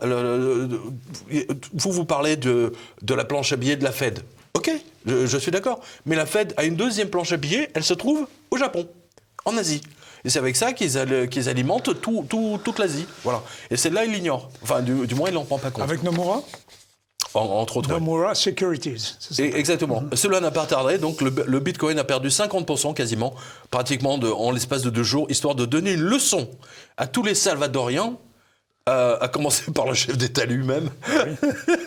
vous parlez de la planche à billets de la Fed. Ok, je suis d'accord. Mais la Fed a une deuxième planche à billets, elle se trouve au Japon, en Asie. Et c'est avec ça qu'ils alimentent toute l'Asie. Voilà. Et celle-là, il l'ignore. Enfin, du moins, il n'en prend pas compte. Avec Nomura Entre autres. ouais. Nomura Securities. c'est ça. Exactement. Cela n'a pas tardé. Donc, le Bitcoin a perdu 50% quasiment, pratiquement en l'espace de 2 jours, histoire de donner une leçon à tous les Salvadoriens, à commencer par le chef d'État lui-même.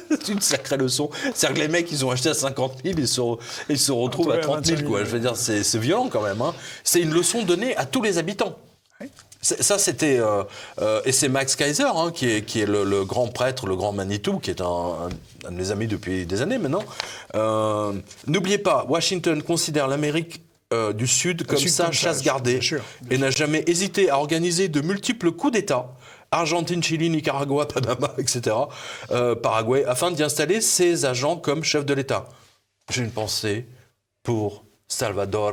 C'est une sacrée leçon. C'est-à-dire que les mecs, ils ont acheté à 50 000, ils se retrouvent à 30 000. Quoi. Je veux dire, c'est violent quand même. Hein. C'est une leçon donnée à tous les habitants. Oui. Ça, c'était... et c'est Max Kaiser, hein, qui est le grand prêtre, le grand Manitou, qui est un de mes amis depuis des années maintenant. N'oubliez pas, Washington considère l'Amérique du Sud comme sa chasse gardée bien sûr. et n'a jamais hésité à organiser de multiples coups d'État, Argentine, Chili, Nicaragua, Panama, etc., Paraguay, afin d'y installer ses agents comme chef de l'État. J'ai une pensée pour Salvador,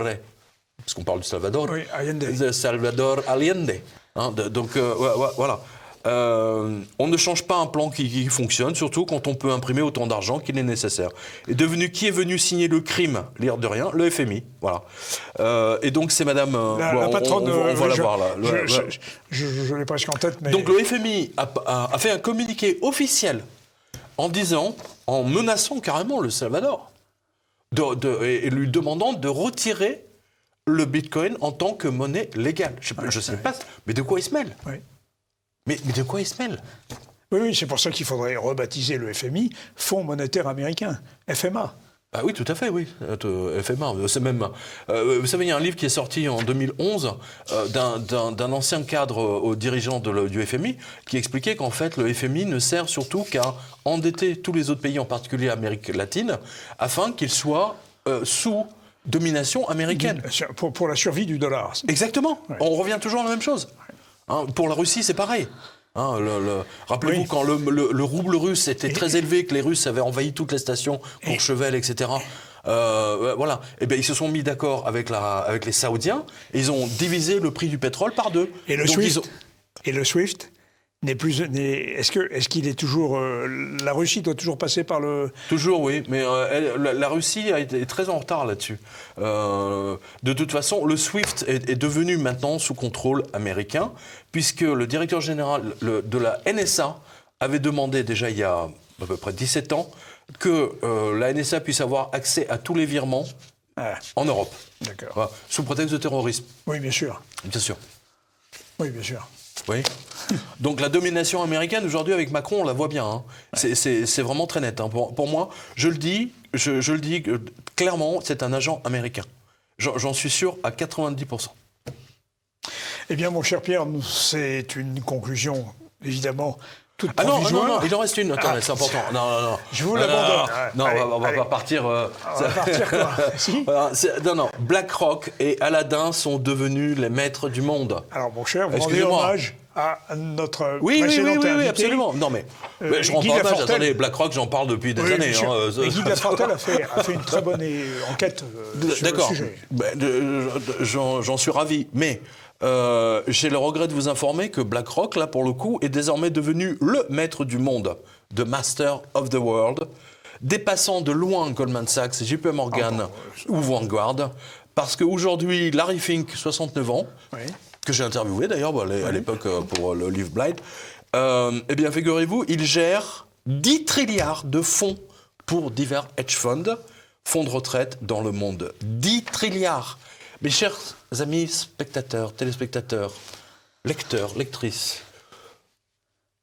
parce qu'on parle du Salvador. Oui, Allende. De Salvador Allende. Hein, donc, voilà. On ne change pas un plan qui fonctionne, surtout quand on peut imprimer autant d'argent qu'il est nécessaire. Et qui est venu signer le crime, l'air de rien, le FMI. Voilà. Et donc, c'est madame... La patronne... on va la voir, là. Je l'ai presque en tête, mais... Donc, le FMI a fait un communiqué officiel en disant, en menaçant carrément le Salvador, et lui demandant de retirer le Bitcoin en tant que monnaie légale. Je ne sais pas, mais de quoi il se mêle? Oui. Mais de quoi il se mêle? Oui, c'est pour ça qu'il faudrait rebaptiser le FMI Fonds monétaire américain, FMA. Ah oui, tout à fait, oui. FMA, c'est même. Vous savez, il y a un livre qui est sorti en 2011 d'un ancien cadre au dirigeant du FMI qui expliquait qu'en fait, le FMI ne sert surtout qu'à endetter tous les autres pays, en particulier l'Amérique latine, afin qu'ils soient sous domination américaine. Pour la survie du dollar. Exactement. Ouais. On revient toujours à la même chose. Hein, pour la Russie, c'est pareil. Hein, rappelez-vous quand le rouble russe était très élevé, que les Russes avaient envahi toutes les stations, Courchevel, etc. Voilà. Et bien, ils se sont mis d'accord avec les Saoudiens et ils ont divisé le prix du pétrole par 2. Et le SWIFT n'est plus. Est-ce qu'il est toujours. La Russie doit toujours passer par le. Toujours, oui. Mais la Russie est très en retard là-dessus. De toute façon, le SWIFT est devenu maintenant sous contrôle américain, puisque le directeur général de la NSA avait demandé déjà il y a à peu près 17 ans que la NSA puisse avoir accès à tous les virements en Europe. D'accord. Voilà, sous prétexte de terrorisme. Oui, bien sûr. Bien sûr. Oui, bien sûr. Oui. Donc la domination américaine aujourd'hui avec Macron, on la voit bien. Hein. Ouais. C'est vraiment très net. Hein. Pour moi, je le dis clairement, c'est un agent américain. J'en suis sûr à 90%. Eh bien, mon cher Pierre, c'est une conclusion, évidemment, toute non, provisoire. il en reste une. Attends, c'est important. Non. Je vous l'abandonne. Non, on va pas partir. On va partir quoi si non. BlackRock et Aladdin sont devenus les maîtres du monde. Alors, mon cher, vous rendez hommage à notre oui, invité, absolument. Non, mais je rends pas hommage. Attendez, BlackRock, j'en parle depuis des années. Guy Lafortelle a fait une très bonne enquête sur le sujet. J'en suis ravi. Mais j'ai le regret de vous informer que BlackRock, là, pour le coup, est désormais devenu le maître du monde, the master of the world, dépassant de loin Goldman Sachs, JP Morgan ou Vanguard, parce qu'aujourd'hui, Larry Fink, 69 ans, que j'ai interviewé d'ailleurs à l'époque pour le livre Blind, eh bien, figurez-vous, il gère 10 trilliards de fonds pour divers hedge funds, fonds de retraite dans le monde. 10 trilliards. Mes chers amis spectateurs, téléspectateurs, lecteurs, lectrices,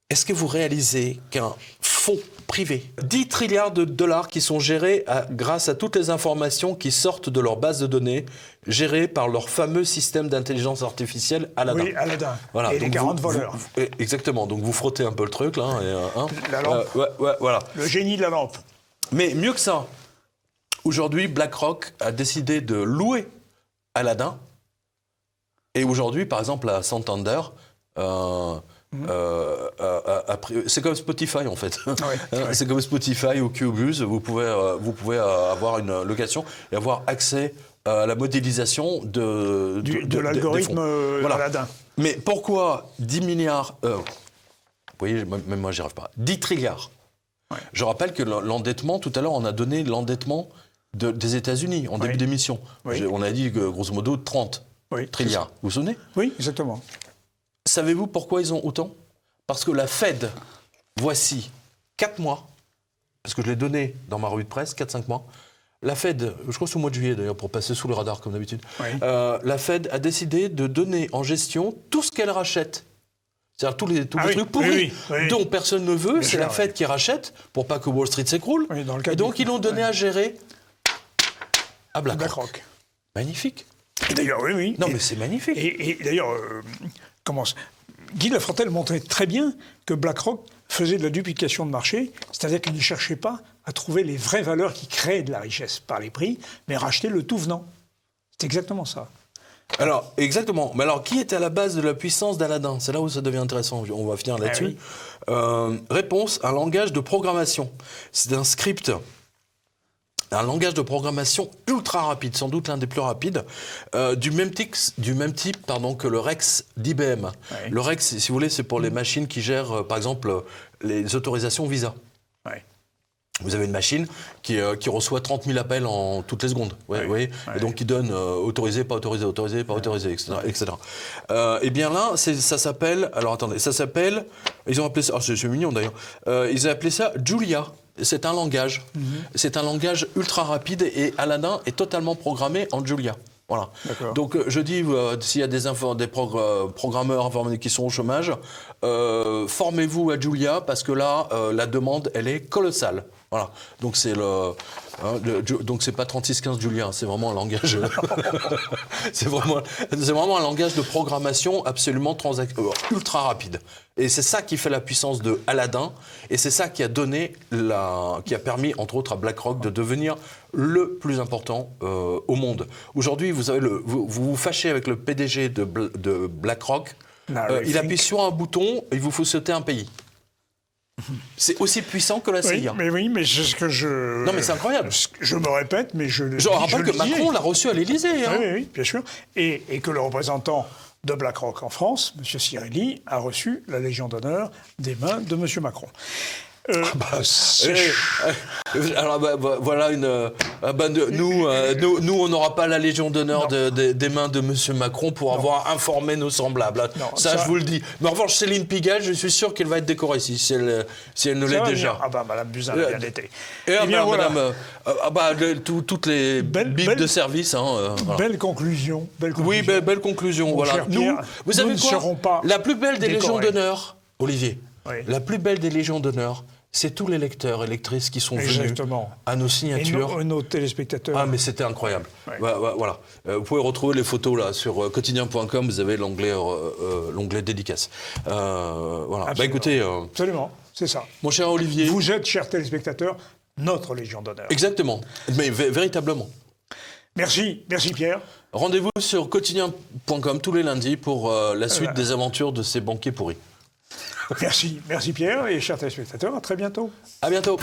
est-ce que vous réalisez qu'un fonds privé, 10 trilliards de dollars qui sont gérés grâce à toutes les informations qui sortent de leur base de données, gérées par leur fameux système d'intelligence artificielle Aladdin. Oui, Aladdin. Voilà, et les 40 voleurs. Exactement, donc vous frottez un peu le truc là. La lampe. Voilà. Le génie de la lampe. Mais mieux que ça, aujourd'hui, BlackRock a décidé de louer Aladdin. Et aujourd'hui, par exemple, à Santander, c'est comme Spotify en fait. C'est comme Spotify ou Qbuzz. Vous pouvez avoir une location et avoir accès à la modélisation de l'algorithme Aladdin. Mais pourquoi 10 milliards vous voyez, même moi, j'y arrive pas. 10 trilliards. Ouais. Je rappelle que l'endettement, tout à l'heure, on a donné l'endettement des États-Unis en début d'émission. Oui. On a dit que, grosso modo 30 trilliards. Vous vous souvenez ? Oui, exactement. Savez-vous pourquoi ils ont autant ? Parce que la Fed, voici 4 mois, parce que je l'ai donné dans ma revue de presse, 4-5 mois, la Fed, je crois que c'est au mois de juillet d'ailleurs, pour passer sous le radar comme d'habitude, la Fed a décidé de donner en gestion tout ce qu'elle rachète. C'est-à-dire tous les trucs pourris dont personne ne veut, c'est la Fed qui rachète pour pas que Wall Street s'écroule. Et donc ils l'ont donné à gérer à BlackRock. Magnifique. Et d'ailleurs, Non, mais c'est magnifique. Et d'ailleurs, Guy Lafortelle montrait très bien que BlackRock faisait de la duplication de marché, c'est-à-dire qu'il ne cherchait pas à trouver les vraies valeurs qui créent de la richesse par les prix, mais racheter le tout venant. C'est exactement ça. Alors, exactement. Mais alors, qui était à la base de la puissance d'Aladin ? C'est là où ça devient intéressant. On va finir là-dessus. Réponse, un langage de programmation. C'est un script, un langage de programmation ultra rapide, sans doute l'un des plus rapides, du même type que le Rex d'IBM. Le Rex, si vous voulez, c'est pour les machines qui gèrent, par exemple, les autorisations Visa. Vous avez une machine qui reçoit 30 000 appels en toutes les secondes. Et donc qui donne autorisé, pas autorisé, autorisé, pas autorisé, etc. Et bien là, ça s'appelle... Alors attendez, ça s'appelle... Ils ont appelé ça... c'est mignon d'ailleurs. Ils ont appelé ça Julia. C'est un langage. C'est un langage ultra rapide et Aladdin est totalement programmé en Julia. Voilà. Donc je dis, s'il y a des programmeurs informatiques qui sont au chômage, formez-vous à Julia parce que là, la demande, elle est colossale. Voilà. Donc c'est donc c'est pas 3615 Julien, c'est vraiment un langage. c'est vraiment un langage de programmation absolument ultra rapide. Et c'est ça qui fait la puissance de Aladdin. Et c'est ça qui a permis entre autres à BlackRock de devenir le plus important au monde. Aujourd'hui, vous vous fâchez avec le PDG de BlackRock. Il appuie sur un bouton, il vous faut sauter un pays. C'est aussi puissant que la CIA. Oui, mais c'est ce que je... Non, mais c'est incroyable. Je me répète, mais je le Je rappelle que Macron l'a reçu à l'Élysée. Hein. Oui, bien sûr. Et que le représentant de BlackRock en France, M. Cirelli, a reçu la Légion d'honneur des mains de M. Macron. Alors voilà nous on n'aura pas la Légion d'honneur des mains de M. Macron pour avoir informé nos semblables. Non, ça je vous le dis. Mais en revanche, Céline Pigalle, je suis sûr qu'elle va être décorée si elle ne l'est déjà. Ah bah Madame Buzyn a bien été. Et bien voilà. Toutes les bips de service. Voilà. Belle conclusion. Oui, belle conclusion. Voilà. Vous savez quoi ? La plus belle des Légions d'honneur, Olivier. Oui. La plus belle des Légions d'honneur, c'est tous les lecteurs et lectrices qui sont venus à nos signatures. Et nos téléspectateurs. Ah, mais c'était incroyable. Ouais. Voilà. Vous pouvez retrouver les photos là sur quotidien.com, vous avez l'onglet dédicace. Voilà. Absolument. Écoutez. Absolument, c'est ça. Mon cher Olivier. Vous êtes, chers téléspectateurs, notre Légion d'honneur. Exactement. Mais véritablement. Merci Pierre. Rendez-vous sur quotidien.com tous les lundis pour la suite des aventures de ces banquiers pourris. Merci Pierre et chers téléspectateurs, à très bientôt. À bientôt.